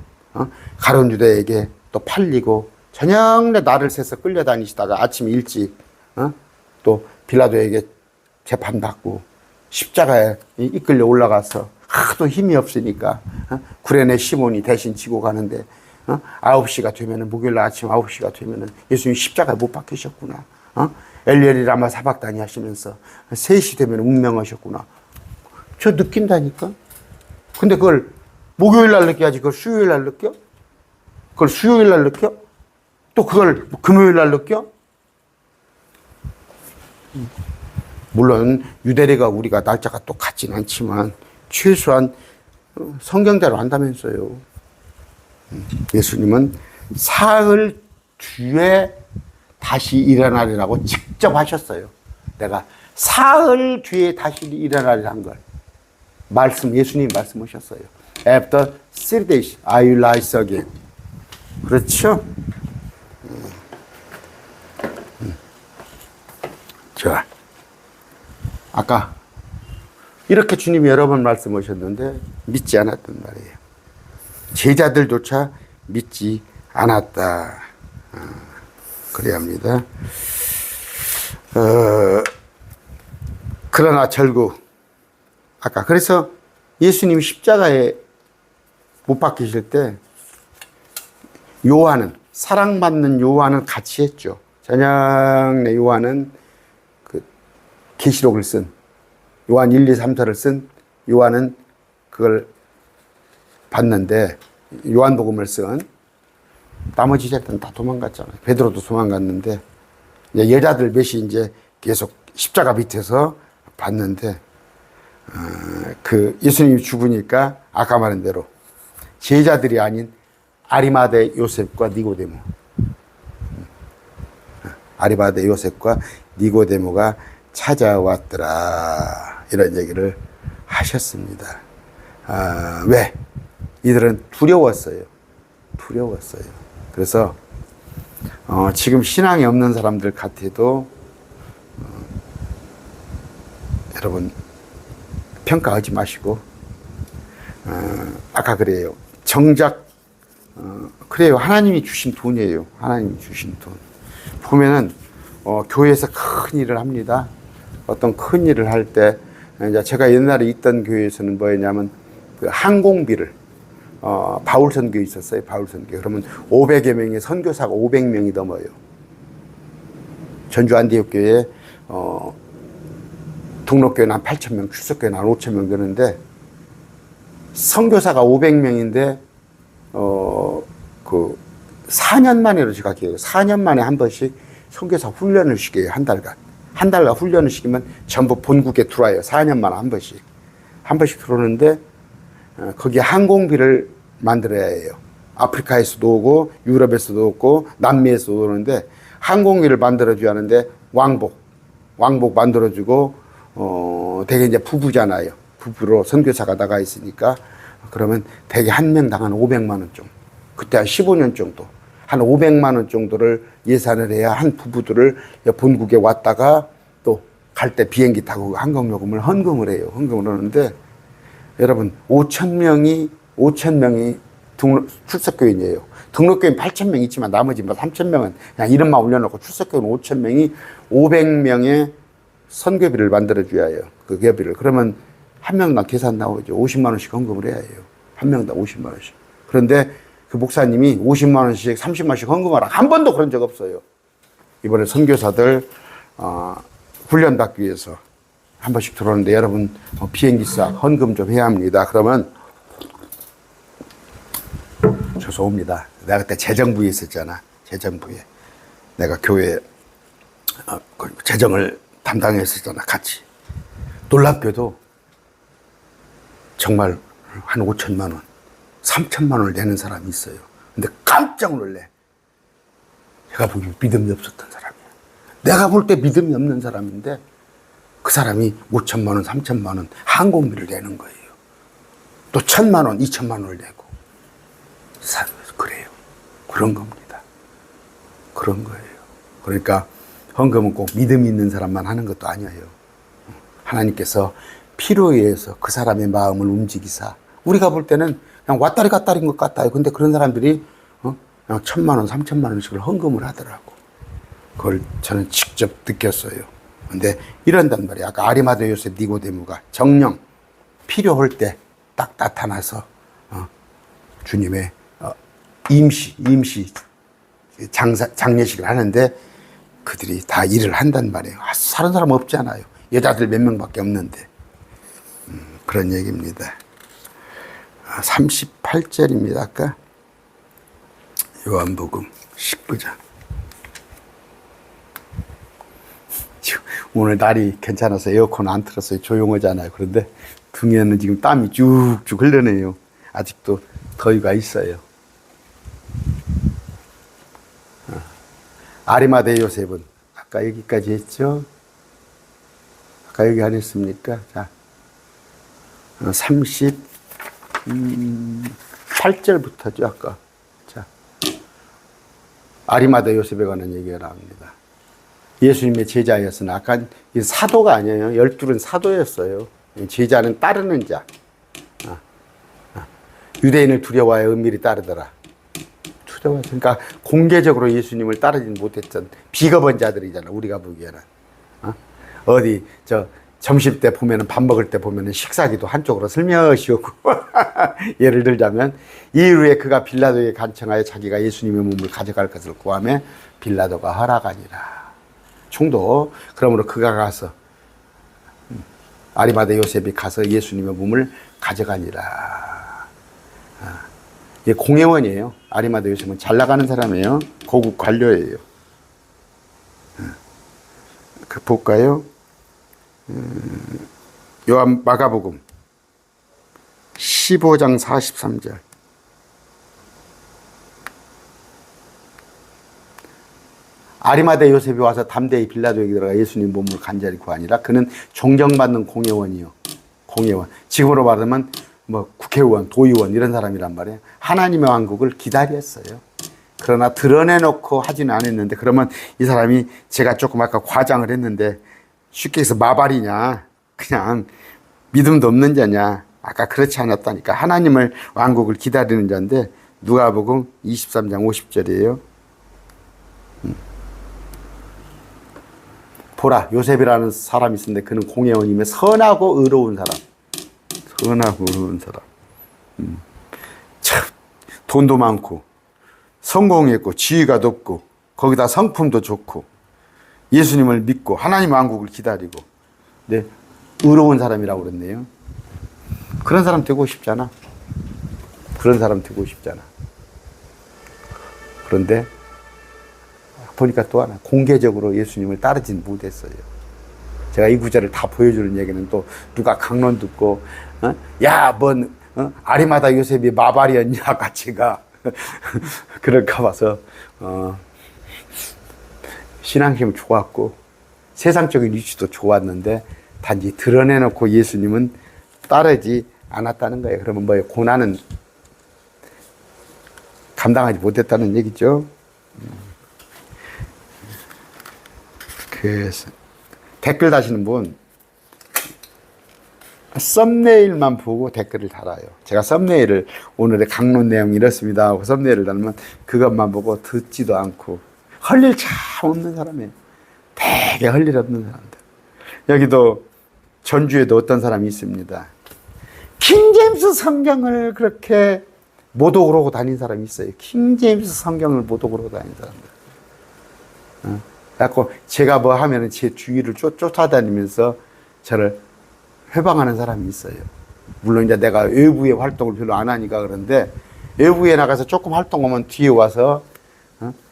가룟 유다에게 또 팔리고, 저녁내 날을 새서 끌려다니시다가 아침 일찍 또 빌라도에게 재판받고 십자가에 이끌려 올라가서 하도 힘이 없으니까 구레네 시몬이 대신 지고 가는데 9시가 되면은, 목요일 아침 9시가 되면은 예수님이 십자가에 못 박히셨구나. 엘리엘이 라마 사박다니 하시면서 3시 되면 운명하셨구나. 저 느낀다니까. 근데 그걸 목요일 날 느껴야지 그걸 수요일 날 느껴? 그걸 수요일 날 느껴? 또 그걸 금요일 날 느껴? 물론 유대례가 우리가 날짜가 똑같진 않지만 최소한 성경대로 한다면서요. 예수님은 사흘 뒤에 다시 일어나리라고 직접 하셨어요. 내가 사흘 뒤에 다시 일어나리라 한 걸 예수님 말씀하셨어요. After 3 days I will rise again. 그렇죠? 자, 아까 이렇게 주님이 여러 번 말씀하셨는데 믿지 않았단 말이에요. 제자들조차 믿지 않았다. 그래야 합니다. 그러나 결국 그래서 예수님이 십자가에 못 박히실 때 요한은, 사랑받는 요한은 같이 했죠. 저녁내 요한은 계시록을 쓴, 요한 1, 2, 3서를 쓴 요한은 그걸 봤는데, 요한복음을 쓴 나머지 제자들은 다 도망갔잖아요. 베드로도 도망갔는데, 여자들 몇이 이제 계속 십자가 밑에서 봤는데, 그 예수님이 죽으니까 아까 말한 대로 제자들이 아닌 아리마대 요셉과 니고데모, 아리마대 요셉과 니고데모가 찾아왔더라, 이런 얘기를 하셨습니다. 왜? 이들은 두려웠어요. 그래서 지금 신앙이 없는 사람들 같아도 여러분 평가하지 마시고, 아까 그래요. 정작 그래요. 하나님이 주신 돈이에요. 하나님이 주신 돈. 보면은 교회에서 큰 일을 합니다. 어떤 큰 일을 할 때, 이제 제가 옛날에 있던 교회에서는 뭐였냐면 그 항공비를 바울 선교 있었어요. 바울 선교. 그러면 500여 명의 선교사가 500명이 넘어요. 전주 안디옥 교회에 등록교회는 한 8,000명, 출석교회는 한 5,000명 되는데, 선교사가 500명인데 그 4년 만에로 제가 기억해요. 4년 만에 한 번씩 선교사 훈련을 시켜요. 한 달간 훈련을 시키면 전부 본국에 들어와요. 4년 만에 한 번씩 들어오는데, 거기에 항공비를 만들어야 해요. 아프리카에서도 오고 유럽에서도 오고 남미에서도 오는데, 항공비를 만들어줘야 하는데 왕복 만들어주고, 대개 이제 부부잖아요. 부부로 선교사가 나가 있으니까, 그러면 대개 한 명당 한 500만 원 정도, 그때 한 15년 정도, 한 500만 원 정도를 예산을 해야 한 부부들을 본국에 왔다가 또 갈 때 비행기 타고 항공요금을 헌금을 해요. 헌금을 하는데, 여러분 5,000명이 출석교인이에요. 등록교인 8,000명 있지만 나머지 뭐 3,000명은 그냥 이름만 올려놓고, 출석교인 5,000명이 500명의 선교비를 만들어줘야 해요. 그 교비를. 그러면 한 명당 계산 나오죠. 50만 원씩 헌금을 해야 해요. 한 명당 50만 원씩. 그런데 그 목사님이 50만 원씩, 30만 원씩 헌금하라. 한 번도 그런 적 없어요. 이번에 선교사들 훈련받기 위해서 한 번씩 들어오는데, 여러분 비행기값 헌금 좀 해야 합니다. 그러면 죄송합니다. 내가 그때 재정부에 있었잖아. 재정부에 내가 교회 재정을 담당했었잖아. 같이. 놀랍게도 정말 한 5천만 원, 3천만 원을 내는 사람이 있어요. 근데 깜짝 놀래. 제가 보기엔 믿음이 없었던 사람이야. 내가 볼 때 믿음이 없는 사람인데, 그 사람이 5천만 원, 3천만 원 항공비를 내는 거예요. 또 1,000만 원, 2천만 원을 내고. 그래요. 그런 겁니다. 그런 거예요. 그러니까 헌금은 꼭 믿음이 있는 사람만 하는 것도 아니에요. 하나님께서 필요에 의해서 그 사람의 마음을 움직이사, 우리가 볼 때는 그냥 왔다리 갔다리인 것 같아요. 근데 그런 사람들이 그냥 1,000만 원, 3천만 원씩을 헌금을 하더라고. 그걸 저는 직접 느꼈어요. 근데 이런단 말이에요. 아까 아리마대 요셉 니고데모가 정령 필요할 때 딱 나타나서 주님의 임시 장례식을 하는데, 그들이 다 일을 한단 말이에요. 사는 사람 없잖아요. 여자들 몇 명밖에 없는데. 그런 얘기입니다. 38절입니다. 아까 요한복음 19장. 오늘 날이 괜찮아서 에어컨 안 틀었어요. 조용하잖아요. 그런데 등에는 지금 땀이 쭉쭉 흘러내요. 아직도 더위가 있어요. 아리마대 요셉은 아까 여기까지 했죠. 아까 여기 안 했습니까? 자, 38절부터죠. 아까. 자, 아리마대 요셉에 관한 얘기가 나옵니다. 예수님의 제자였으나, 아까 사도가 아니에요. 12은 사도였어요. 제자는 따르는 자. 유대인을 두려워하여 은밀히 따르더라. 그러니까 공개적으로 예수님을 따르진 못했던 비겁한 자들이잖아. 우리가 보기에는. 어디 점심 때 보면은, 밥 먹을 때 보면은 식사기도 한쪽으로 슬며시 오고. 예를 들자면, 이후에 그가 빌라도에 간청하여 자기가 예수님의 몸을 가져갈 것을 구하며 빌라도가 허락하니라. 충도. 그러므로 그가 가서, 아리마대 요셉이 가서 예수님의 몸을 가져가니라. 이게 공회원이에요. 아리마대 요셉은 잘 나가는 사람이에요. 고급 관료예요. 볼까요? 요한 마가복음 15장 43절. 아리마대 요셉이 와서 담대히 빌라도에게 들어가 예수님 몸을 간절히 구하니라. 그는 존경받는 공회원이요. 공회원. 지금으로 말하면 뭐 국회의원, 도의원 이런 사람이란 말이에요. 하나님의 왕국을 기다렸어요. 그러나 드러내놓고 하지는 않았는데, 그러면 이 사람이, 제가 조금 아까 과장을 했는데 쉽게 해서 마발이냐, 그냥 믿음도 없는 자냐, 아까 그렇지 않았다니까. 하나님을 왕국을 기다리는 자인데, 누가복음 23장 50절이에요. 보라, 요셉이라는 사람이 있었는데 그는 공회원이며 선하고 의로운 사람. 선하고 의로운 사람. 참, 돈도 많고 성공했고 지위가 높고 거기다 성품도 좋고 예수님을 믿고 하나님 왕국을 기다리고, 네, 의로운 사람이라고 그랬네요. 그런 사람 되고 싶잖아. 그런 사람 되고 싶잖아. 그런데 보니까 또 하나, 공개적으로 예수님을 따르진 못했어요. 제가 이 구절을 다 보여주는 얘기는, 또 누가 강론 듣고 야, 뭔 아리마다 요셉이 마발이었냐 같이가 그럴까 봐서 신앙심은 좋았고 세상적인 위치도 좋았는데, 단지 드러내놓고 예수님은 따르지 않았다는 거예요. 그러면 뭐예요? 고난은 감당하지 못했다는 얘기죠. 그래서 댓글 다시는 분 썸네일만 보고 댓글을 달아요. 제가 썸네일을, 오늘의 강론 내용이 이렇습니다 하고 썸네일을 달면 그것만 보고 듣지도 않고, 할 일 참 없는 사람이에요. 되게 할 일 없는 사람들. 여기도 전주에도 어떤 사람이 있습니다. 킹제임스 성경을 그렇게 모독을 하고 다닌 사람이 있어요. 킹제임스 성경을 모독을 하고 다닌 사람들. 그래서 제가 뭐 하면 제 주위를 쫓아다니면서 저를 회방하는 사람이 있어요. 물론 이제 내가 외부의 활동을 별로 안 하니까 그런데, 외부에 나가서 조금 활동하면 뒤에 와서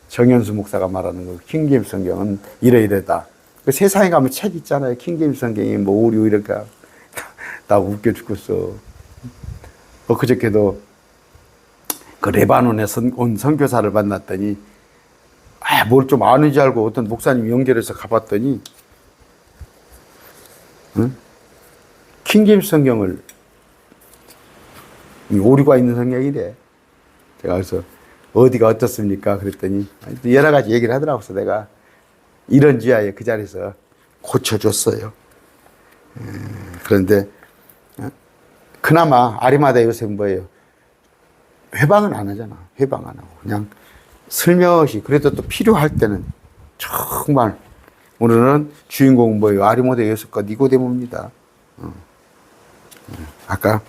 정현수 목사가 말하는 거, 킹제임스 성경은 이러이러다. 그 세상에 가면 책 있잖아요. 킹제임스 성경이 뭐 오류 이럴까. 나 웃겨 죽겠어. 그저께도 그 레바논에 온 선교사를 만났더니, 뭘 좀 아는지 알고 어떤 목사님 연결해서 가봤더니, 킹제임스 성경을, 오류가 있는 성경이래. 제가 그래서 어디가 어떻습니까? 그랬더니 여러 가지 얘기를 하더라고요. 그래서 내가 이런지하에 그 자리에서 고쳐줬어요. 그런데 그나마 아리마다 요셉은 뭐예요? 회방은 안 하잖아. 회방 안 하고 그냥 슬며시, 그래도 또 필요할 때는 정말, 오늘은 주인공은 뭐예요? 아리마다 요셉과 니고데모입니다. 아까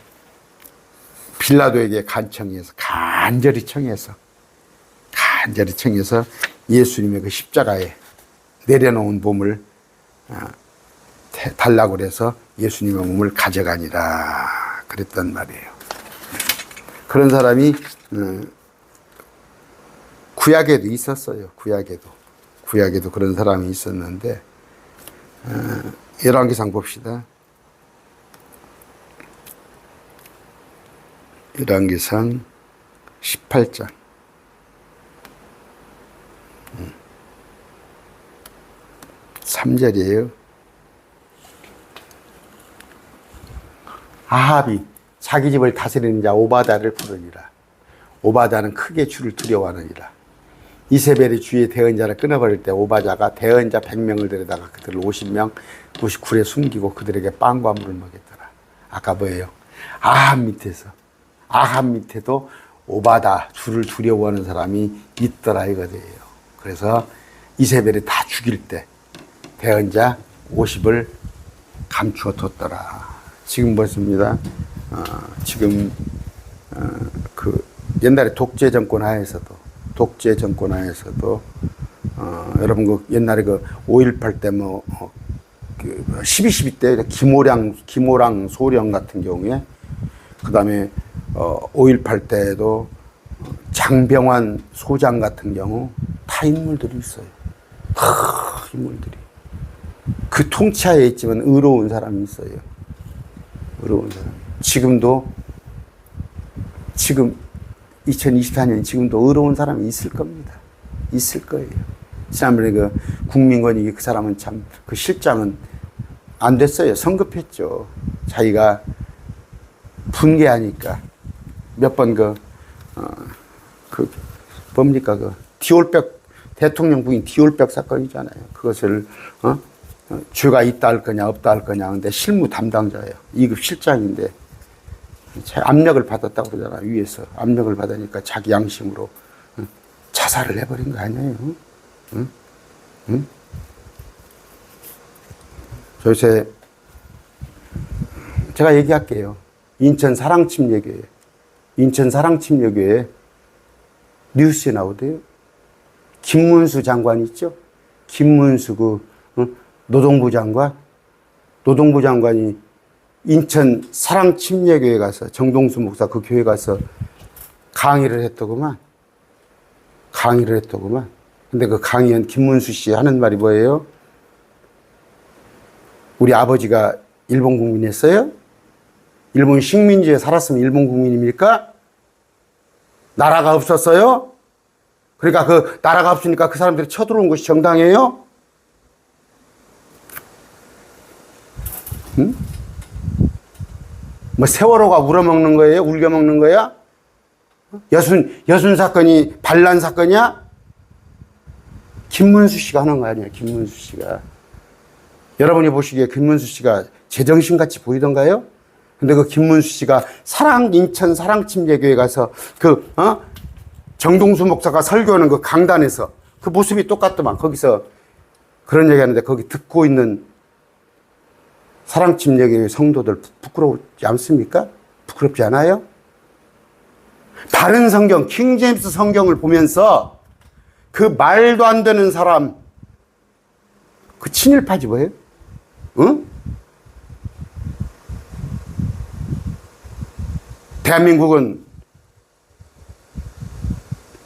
빌라도에게 간절히 청해서 예수님의 그 십자가에 내려놓은 몸을 달라고 그래서 예수님의 몸을 가져가니라 그랬단 말이에요. 그런 사람이 구약에도 있었어요. 구약에도 그런 사람이 있었는데, 열왕기상 봅시다. 열왕기상 18장. 3절이에요. 아합이 자기 집을 다스리는 자 오바다를 부르니라. 오바다는 크게 주를 두려워하느니라. 이세벨이 주의 대언자를 끊어버릴 때 오바자가 대언자 100명을 데려다가 그들을 50굴에 숨기고 그들에게 빵과 물을 먹였더라. 아까 뭐예요? 아합 밑에도 오바다, 주를 두려워하는 사람이 있더라 이거예요. 그래서 이세벨이 다 죽일 때 대언자 50을 감추어 뒀더라. 지금 보십니다. 그 옛날에 독재 정권 하에서도 여러분 그 옛날에 그 5.18 때 뭐 그 12.12 때 김호랑 소령 같은 경우에, 그 다음에 5.18 때도 장병환 소장 같은 경우 다 인물들이 있어요. 인물들이 그 통치하에 있지만 의로운 사람이 있어요. 어려운 사람. 지금 2024년 지금도 어려운 사람이 있을 겁니다. 있을 거예요. 지난번에 그 국민권익위 그 사람은 참 그 실장은 안 됐어요. 성급했죠. 자기가 분개하니까 몇 번 뭡니까 디올백 대통령 부인 디올백 사건이잖아요. 그것을 죄가 있다 할 거냐 없다 할 거냐. 근데 실무 담당자예요. 2급 실장인데 압력을 받았다고 그러잖아. 위에서 압력을 받으니까 자기 양심으로 자살을 해버린 거 아니에요. 응? 응? 저 요새 제가 얘기할게요. 인천 사랑침례교회 뉴스에 나오대요. 김문수 장관 있죠? 김문수 노동부 장관이 인천 사랑침례교회 가서 정동수 목사 그 교회 가서 강의를 했더구만. 근데 그 강의한 김문수 씨 하는 말이 뭐예요? 우리 아버지가 일본 국민이었어요? 일본 식민지에 살았으면 일본 국민입니까? 나라가 없었어요? 그러니까 그 나라가 없으니까 그 사람들이 쳐들어온 것이 정당해요? 응? 뭐 세월호가 울어먹는 거예요? 울겨먹는 거야? 여순 사건이 반란 사건이야? 김문수 씨가 하는 거 아니야, 김문수 씨가. 여러분이 보시기에 김문수 씨가 제정신같이 보이던가요? 근데 그 김문수 씨가 인천 사랑침례교회 가서 정동수 목사가 설교하는 그 강단에서 그 모습이 똑같더만. 거기서 그런 얘기 하는데 거기 듣고 있는 사랑침례교회 성도들 부끄럽지 않습니까? 부끄럽지 않아요? 다른 성경, 킹제임스 성경을 보면서 그 말도 안 되는 사람, 그 친일파지 뭐예요? 응? 대한민국은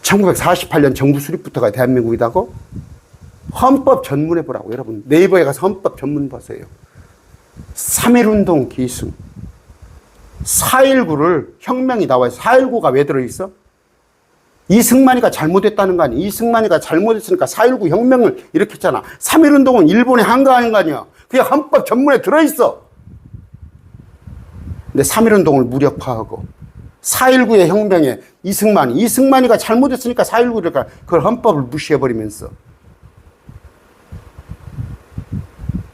1948년 정부 수립부터가 대한민국이라고? 헌법 전문해 보라고. 여러분 네이버에 가서 헌법 전문 보세요. 3.1운동 기승 4.19를 혁명이 나와요. 4.19가 왜 들어있어? 이승만이가 잘못했다는 거 아니야. 이승만이가 잘못했으니까 4.19 혁명을 일으켰잖아. 3.1운동은 일본이 한 거 아닌 거 아니야. 그게 헌법 전문에 들어있어. 근데 3.1운동을 무력화하고 4.19의 혁명에 이승만이가 잘못했으니까 4.19를 그걸 헌법을 무시해버리면서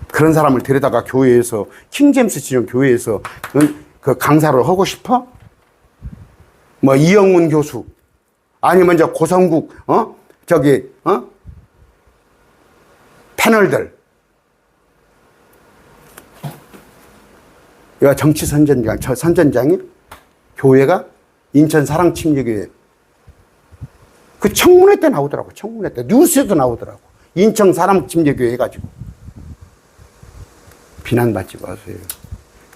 그런 사람을 데려다가 교회에서 킹제임스 진영 교회에서 그 강사를 하고 싶어? 뭐 이영문 교수 아니면 저 고성국 패널들 이거 정치 선전장이 교회가 인천 사랑침례교회 그 청문회 때 나오더라고. 청문회 때 뉴스에도 나오더라고. 인천 사랑침례교회 해가지고 비난받지 마세요.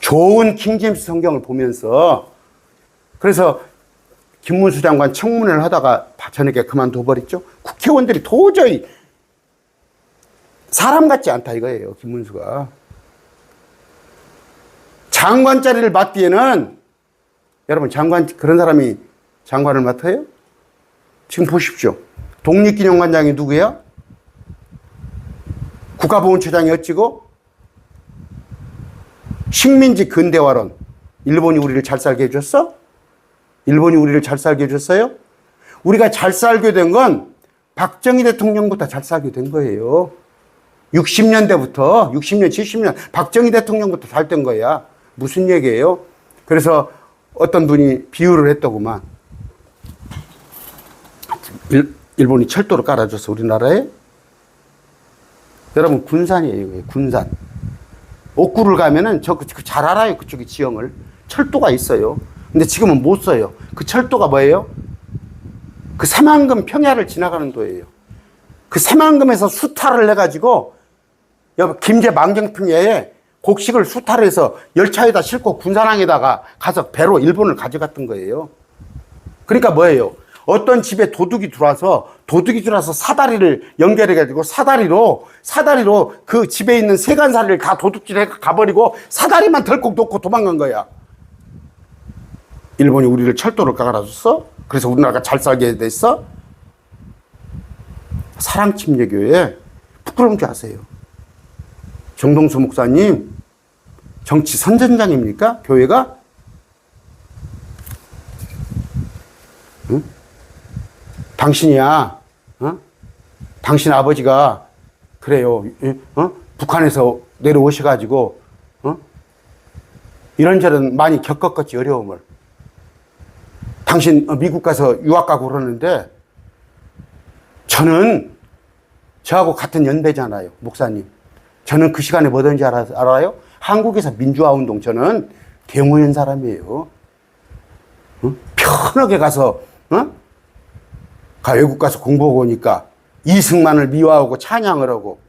좋은 킹제임스 성경을 보면서 그래서 김문수 장관 청문회를 하다가 저녁에 그만둬버렸죠. 국회의원들이 도저히 사람 같지 않다 이거예요. 김문수가. 장관 자리를 맡기에는 여러분 그런 사람이 장관을 맡아요? 지금 보십시오. 독립기념관장이 누구야? 국가보훈처장이 어찌고? 식민지 근대화론. 일본이 우리를 잘 살게 해줬어? 일본이 우리를 잘 살게 해줬어요? 우리가 잘 살게 된 건 박정희 대통령부터 잘 살게 된 거예요. 60년대부터 60년, 70년 박정희 대통령부터 잘 된 거야. 무슨 얘기예요? 그래서 어떤 분이 비유를 했더구만. 일본이 철도를 깔아줘서 우리나라에 여러분 군산이에요. 군산. 옥구를 가면은 잘 알아요. 그쪽의 지형을. 철도가 있어요. 근데 지금은 못 써요. 그 철도가 뭐예요? 그 새만금 평야를 지나가는 도예요. 그 새만금에서 수탈을 해가지고 김제 망경평야에 곡식을 수탈해서 열차에다 싣고 군산항에다가 가서 배로 일본을 가져갔던 거예요. 그러니까 뭐예요? 어떤 집에 도둑이 들어와서 사다리를 연결해가지고 사다리로 그 집에 있는 세간살이를 다 도둑질해 가버리고 사다리만 덜컥 놓고 도망간 거야. 일본이 우리를 철도를 깔아줬어? 그래서 우리나라가 잘 살게 됐어? 사랑침례교회 부끄러운 줄 아세요? 정동수 목사님 정치 선전장입니까? 교회가? 응? 당신이야. 어? 당신 아버지가 그래요. 북한에서 내려오셔가지고 이런저런 많이 겪었겠지, 어려움을. 당신 미국 가서 유학 가고 그러는데 저하고 같은 연배잖아요, 목사님. 저는 그 시간에 뭐든지 알아요? 한국에서 민주화운동, 저는 데모한 사람이에요. 편하게 가서, 외국 가서 공부하고 오니까 이승만을 미화하고 찬양을 하고,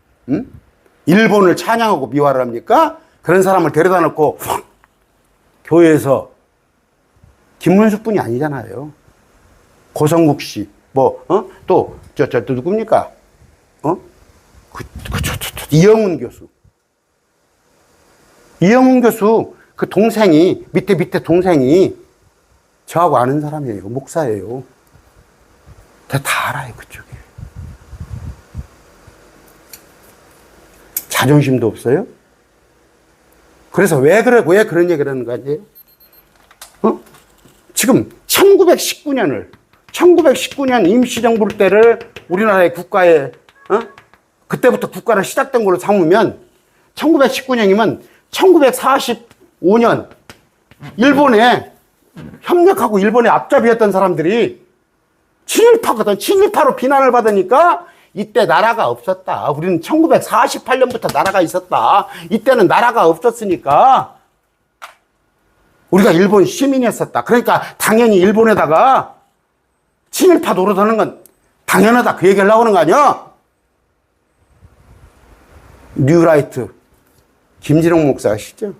일본을 찬양하고 미화를 합니까? 그런 사람을 데려다 놓고 교회에서 김문수 뿐이 아니잖아요. 고성국 씨, 또 누굽니까? 이영훈 교수. 이영훈 교수, 그 동생이, 밑에 동생이 저하고 아는 사람이에요. 목사예요. 다 알아요, 그쪽에. 자존심도 없어요? 그래서 왜 그런 얘기를 하는 거 아니에요? 지금 1919년 임시정부 때를 우리나라의 국가에, 그때부터 국가를 시작된 걸로 삼으면 1919년이면 1945년 일본에 협력하고 일본에 앞잡이였던 사람들이 친일파거든. 친일파로 비난을 받으니까 이때 나라가 없었다. 우리는 1948년부터 나라가 있었다. 이때는 나라가 없었으니까 우리가 일본 시민이었었다. 그러니까 당연히 일본에다가 친일파 노릇하는 건 당연하다. 그 얘기를 나오는 거 아니야? 뉴라이트 김진홍 목사 아시죠?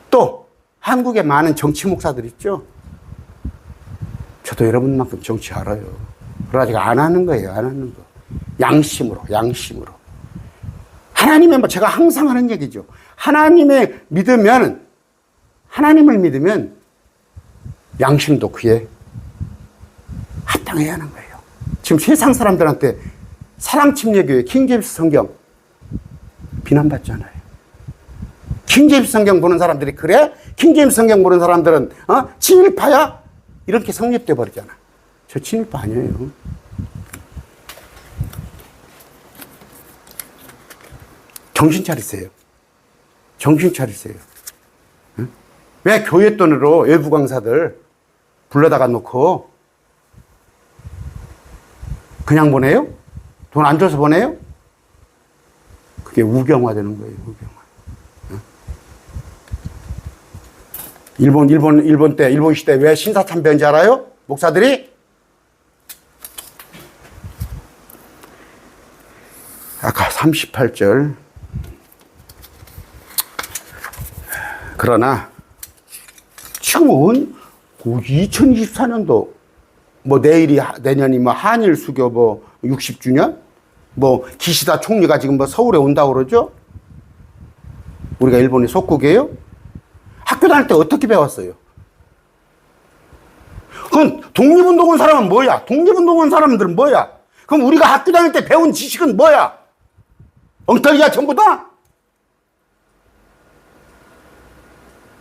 또 한국에 많은 정치 목사들 있죠? 저도 여러분만큼 정치 알아요. 그러나 제가 안 하는 거예요. 안 하는 거. 양심으로. 제가 항상 하는 얘기죠. 하나님을 믿으면 양심도 그에 합당해야 하는 거예요. 지금 세상 사람들한테 사랑침례교회 킹제임스 성경 비난받잖아요. 킹제임스 성경 보는 사람들이 그래? 킹제임스 성경 보는 사람들은 친일파야? 이렇게 성립돼 버리잖아. 저 친일파 아니에요. 정신 차리세요. 응? 왜 교회 돈으로 외부 강사들 불러다가 놓고 그냥 보내요? 돈 안 줘서 보내요? 그게 우경화되는 거예요. 우경화. 일본 시대 왜 신사참배인지 알아요? 목사들이? 아까 38절. 그러나 지금은 2024년도 내년이 한일 수교 60주년? 기시다 총리가 지금 서울에 온다고 그러죠? 우리가 일본의 속국이에요? 학교 다닐 때 어떻게 배웠어요? 그럼 독립운동한 사람은 뭐야? 독립운동한 사람들은 뭐야? 그럼 우리가 학교 다닐 때 배운 지식은 뭐야? 엉터리야 전부 다?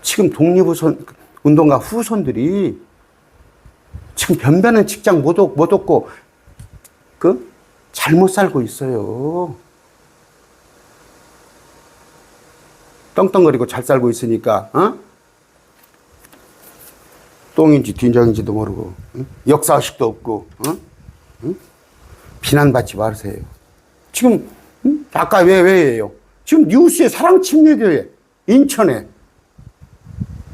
지금 독립운동가 후손들이 지금 변변한 직장 못 얻고 잘못 살고 있어요. 떵떵거리고 잘 살고 있으니까 똥인지 뒷장인지도 모르고 역사의식도 없고 비난받지 마세요. 지금 아까 왜예요? 지금 뉴스에 사랑침례교회 인천에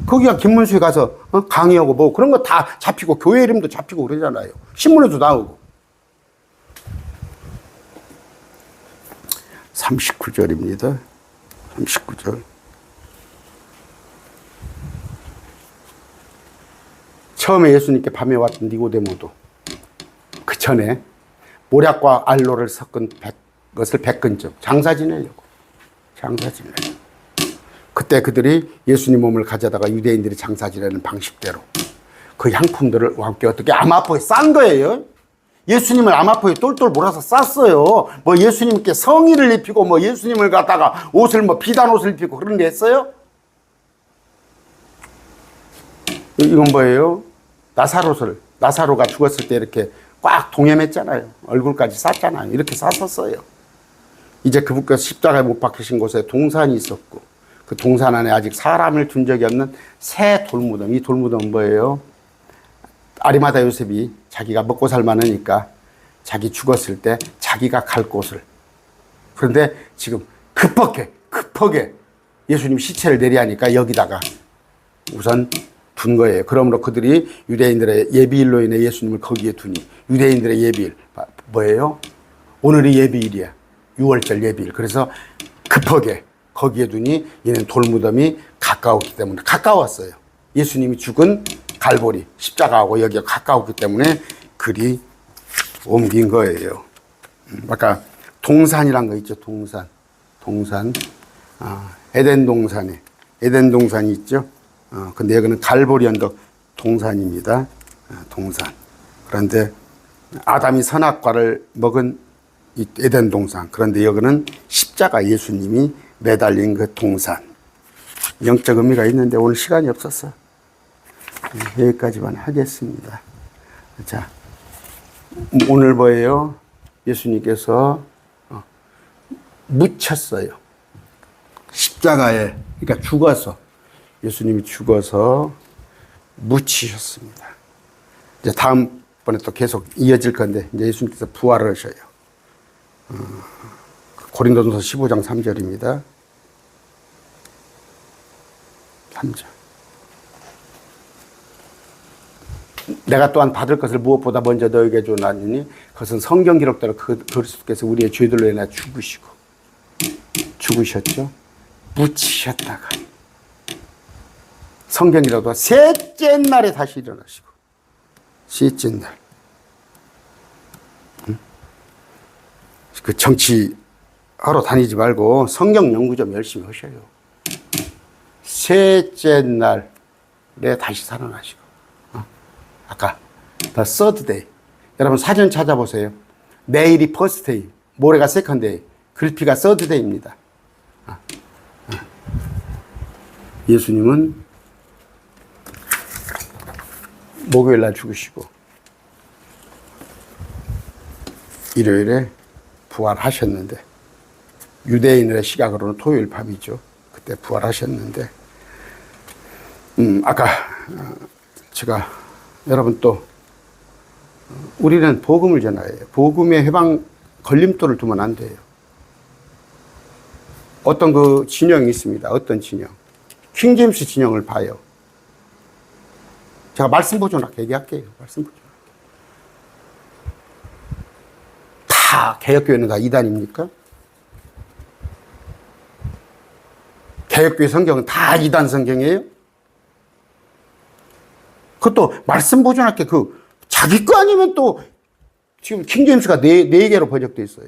거기가 김문수에 가서 강의하고 그런 거 다 잡히고 교회 이름도 잡히고 그러잖아요. 신문에도 나오고. 39절입니다. 39절. 처음에 예수님께 밤에 왔던 니고데모도 그 전에 모략과 알로를 섞은 것을 백근적 장사 지내려고. 그때 그들이 예수님 몸을 가져다가 유대인들이 장사 지내는 방식대로 그 향품들을 함께 어떻게 암마포에 싼 거예요. 예수님을 암마포에 똘똘 몰아서 쌌어요. 뭐 예수님께 성의를 입히고 뭐 예수님을 갖다가 옷을 뭐 비단 옷을 입히고 그런 게 했어요? 이건 뭐예요? 나사로가 죽었을 때 이렇게 꽉 동여맸잖아요. 얼굴까지 쌌잖아요. 이렇게 쌌었어요. 이제 그분께서 십자가에 못 박히신 곳에 동산이 있었고 그 동산 안에 아직 사람을 둔 적이 없는 새 돌무덤. 이 돌무덤은 뭐예요? 아리마다 요셉이 자기가 먹고 살만하니까 자기 죽었을 때 자기가 갈 곳을. 그런데 지금 급하게 예수님 시체를 내리하니까 여기다가 우선 둔 거예요. 그러므로 그들이 유대인들의 예비일로 인해 예수님을 거기에 두니 유대인들의 예비일 뭐예요? 오늘이 예비일이야. 6월절 예비일. 그래서 급하게 거기에 두니 얘는 돌무덤이 가까웠기 때문에 가까웠어요. 예수님이 죽은 갈보리 십자가하고 여기가 가까웠기 때문에 그리 옮긴 거예요. 아까 동산이란 거 있죠. 동산. 에덴 동산이 있죠. 근데 여기는 갈보리 언덕 동산입니다. 동산. 그런데 아담이 선악과를 먹은 이 에덴 동산. 그런데 여기는 십자가 예수님이 매달린 그 동산. 영적 의미가 있는데 오늘 시간이 없었어. 여기까지만 하겠습니다. 자, 오늘 뭐예요? 예수님께서 묻혔어요. 십자가에, 그러니까 죽어서, 예수님이 죽어서 묻히셨습니다. 이제 다음번에 또 계속 이어질 건데, 이제 예수님께서 부활을 하셔요. 고린도전서 15장 3절입니다. 3절. 내가 또한 받을 것을 무엇보다 먼저 너에게 주나니 그것은 성경 기록대로 그리스도께서 우리의 죄들로 인해 죽으셨죠. 묻히셨다가 성경이라도 셋째 날에 다시 일어나시고. 셋째 날. 그 정치하러 다니지 말고 성경 연구 좀 열심히 하셔요. 셋째 날에 다시 살아나시고. 아까 the third day. 여러분 사전 찾아보세요. 내일이 first day, 모레가 second day, 글피가 third day입니다. 예수님은 목요일 날 죽으시고 일요일에 부활하셨는데 유대인의 시각으로는 토요일 밤이죠. 그때 부활하셨는데 아까 제가 여러분 또 우리는 복음을 전해야 해요. 복음의 해방 걸림돌을 두면 안 돼요. 어떤 그 진영이 있습니다. 어떤 진영? 킹제임스 진영을 봐요. 제가 말씀 보존하게 얘기할게요. 말씀 보존하게. 다 개혁교회는 다 이단입니까? 개혁교회 성경은 다 이단 성경이에요? 그것도 말씀 보존할게 자기 거 아니면 또 지금 킹제임스가 네 개로 번역되어 있어요.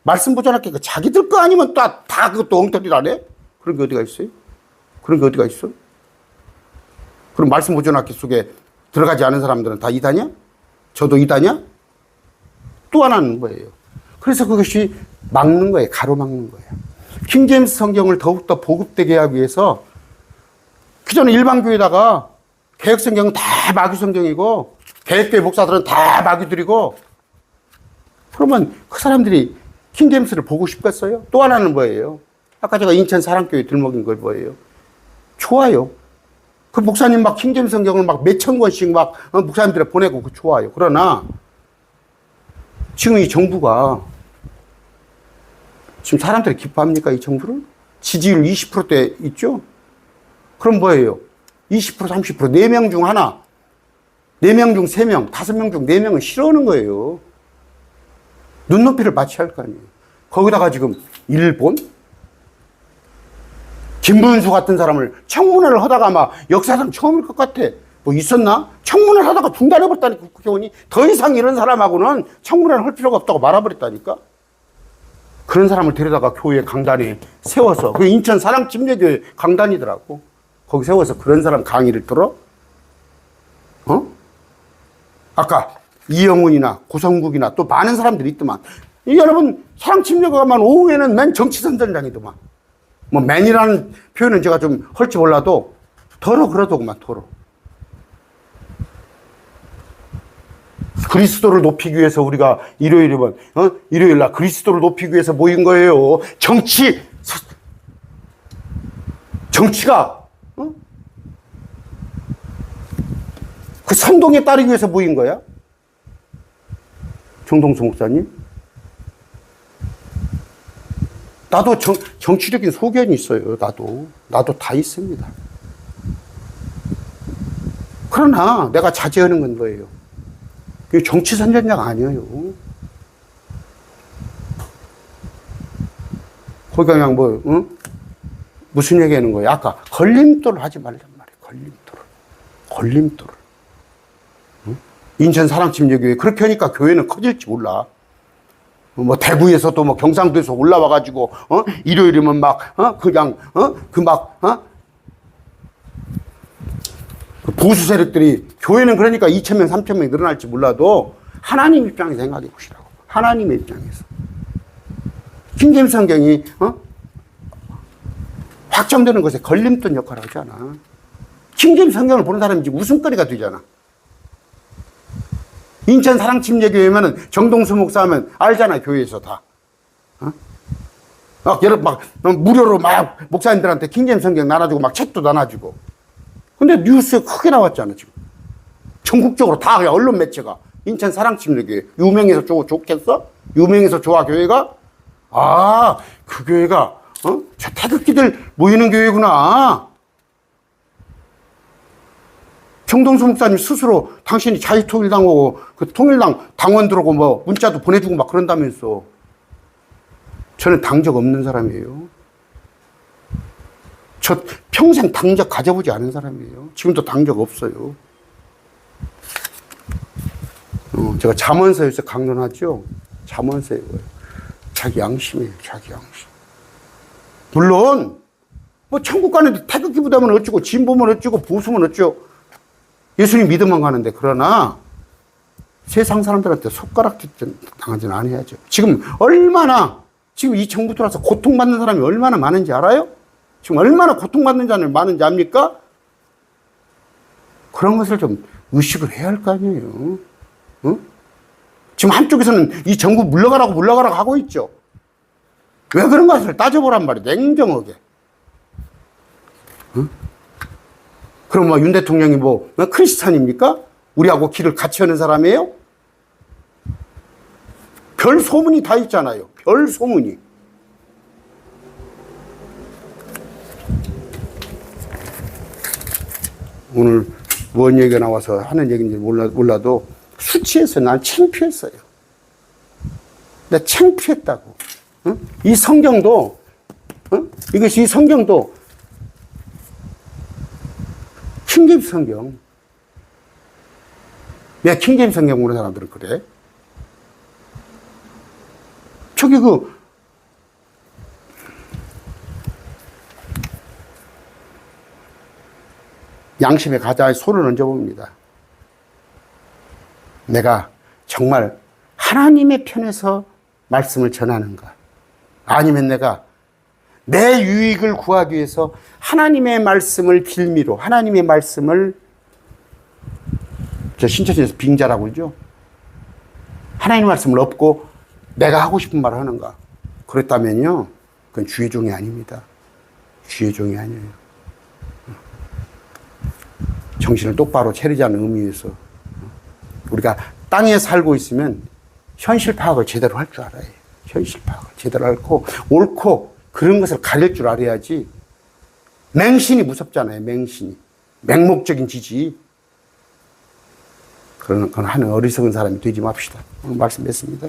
말씀 보존할게 자기들 거 아니면 다 그것도 엉터리라네? 그런 게 어디가 있어요? 그런 게 어디가 있어? 그럼 말씀 보존학기 속에 들어가지 않은 사람들은 다 이단이야? 저도 이단이야? 또 하나는 뭐예요? 그래서 그것이 막는 거예요. 가로막는 거예요. 킹제임스 성경을 더욱더 보급되게 하기 위해서 그전에 일반교회에다가 개혁성경은 다 마귀성경이고 개혁교회 목사들은 다 마귀들이고 그러면 그 사람들이 킹제임스를 보고 싶겠어요? 또 하나는 뭐예요? 아까 제가 인천 사랑교회 들먹인 걸 뭐예요? 좋아요. 그 목사님 막 킹제임스 성경을 막 몇천 권씩 막 목사님들에 보내고 그 좋아요. 그러나 지금 이 정부가 지금 사람들이 기뻐합니까? 이 정부를? 지지율 20%대 있죠? 그럼 뭐예요? 20%, 30%, 4명 중 하나, 4명 중 3명, 5명 중 4명은 싫어하는 거예요. 눈높이를 맞춰야 할 거 아니에요. 거기다가 지금 일본? 김문수 같은 사람을 청문회를 하다가 막 역사상 처음일 것 같아. 뭐 있었나? 청문회를 하다가 중단해버렸다니까, 국회의원이. 더 이상 이런 사람하고는 청문회를 할 필요가 없다고 말아버렸다니까. 그런 사람을 데려다가 교회 강단에 세워서, 그 인천 사랑침례교회 강단이더라고. 거기 세워서 그런 사람 강의를 들어? 아까 이영훈이나 고성국이나 또 많은 사람들이 있더만. 여러분, 사랑침례교회 가면 오후에는 맨 정치선전장이더만. 뭐 맨이라는 표현은 제가 좀 헐지 몰라도 더러 그러더구만, 더러. 그리스도를 높이기 위해서 우리가 일요일이면, 일요일 날 그리스도를 높이기 위해서 모인 거예요. 정치가, 그 선동에 따르기 위해서 모인 거야? 정동수 목사님? 나도 정치적인 소견이 있어요. 나도 다 있습니다. 그러나 내가 자제하는 건 뭐예요? 이게 정치 선전자가 아니에요. 거기가 그냥 무슨 얘기 하는 거예요? 아까 걸림돌을 하지 말란 말이에요. 걸림돌을. 인천 사랑침례교회 그렇게 하니까 교회는 커질지 몰라. 뭐 대구에서도 뭐 경상도에서 올라와가지고 일요일이면 그 보수 세력들이 교회는 그러니까 2,000명, 3,000명이 늘어날지 몰라도 하나님 입장에서 생각해 보시라고. 하나님의 입장에서. 킹제임스 성경이 확정되는 것에 걸림돌 역할을 하잖아. 킹제임스 성경을 보는 사람이 지금 웃음거리가 되잖아. 인천 사랑침례교회면은 정동수 목사 하면 알잖아, 교회에서 다. 무료로 목사님들한테 킹제임스 성경 나눠주고 책도 나눠주고. 근데 뉴스에 크게 나왔잖아, 지금. 전국적으로 다 그냥 언론 매체가. 인천 사랑침례교회. 유명해서 좋겠어? 유명해서 좋아, 교회가? 아, 그 교회가, 저 태극기들 모이는 교회구나. 정동수 목사님 스스로 당신이 자유통일당하고 그 통일당 당원 들어오고 뭐 문자도 보내주고 막 그런다면서. 저는 당적 없는 사람이에요. 저 평생 당적 가져보지 않은 사람이에요. 지금도 당적 없어요. 제가 잠언서에서 강론하죠. 잠언서에 자기 양심이에요. 자기 양심. 물론 뭐 천국 가는데 태극기 부담은 어쩌고 진보면 어쩌고 보수면 어쩌고 예수님 믿음만 가는데, 그러나 세상 사람들한테 손가락 당하지는 않아야죠. 지금 이 정부 들어와서 고통받는 사람이 얼마나 많은지 알아요? 지금 얼마나 고통받는 자는 많은지 압니까? 그런 것을 좀 의식을 해야 할 거 아니에요. 지금 한쪽에서는 이 정부 물러가라고 하고 있죠. 왜 그런 것을 따져보란 말이에요. 냉정하게. 그럼 윤 대통령이 크리스찬입니까? 우리하고 길을 같이 하는 사람이에요? 별 소문이 다 있잖아요. 별 소문이. 오늘 뭔 얘기가 나와서 하는 얘기인지 몰라도 수치해서 난 창피했어요. 내가 창피했다고. 이 성경도, 이 성경도 킹제임스 성경. 왜 킹제임스 성경 보는 사람들은 그래? 저기 양심의 가자에 손을 얹어봅니다. 내가 정말 하나님의 편에서 말씀을 전하는가? 아니면 내가 내 유익을 구하기 위해서 하나님의 말씀을 빌미로, 하나님의 말씀을, 저 신천지에서 빙자라고 그러죠? 하나님의 말씀을 얻고 내가 하고 싶은 말을 하는가? 그랬다면요, 그건 주의 종이 아닙니다. 주의 종이 아니에요. 정신을 똑바로 차리자는 의미에서 우리가 땅에 살고 있으면 현실 파악을 제대로 할 줄 알아요. 현실 파악을 제대로 앓고 옳고 그런 것을 가릴 줄 알아야지. 맹신이 무섭잖아요. 맹신이. 맹목적인 지지. 그런 건 하는 어리석은 사람이 되지 맙시다. 오늘 말씀했습니다.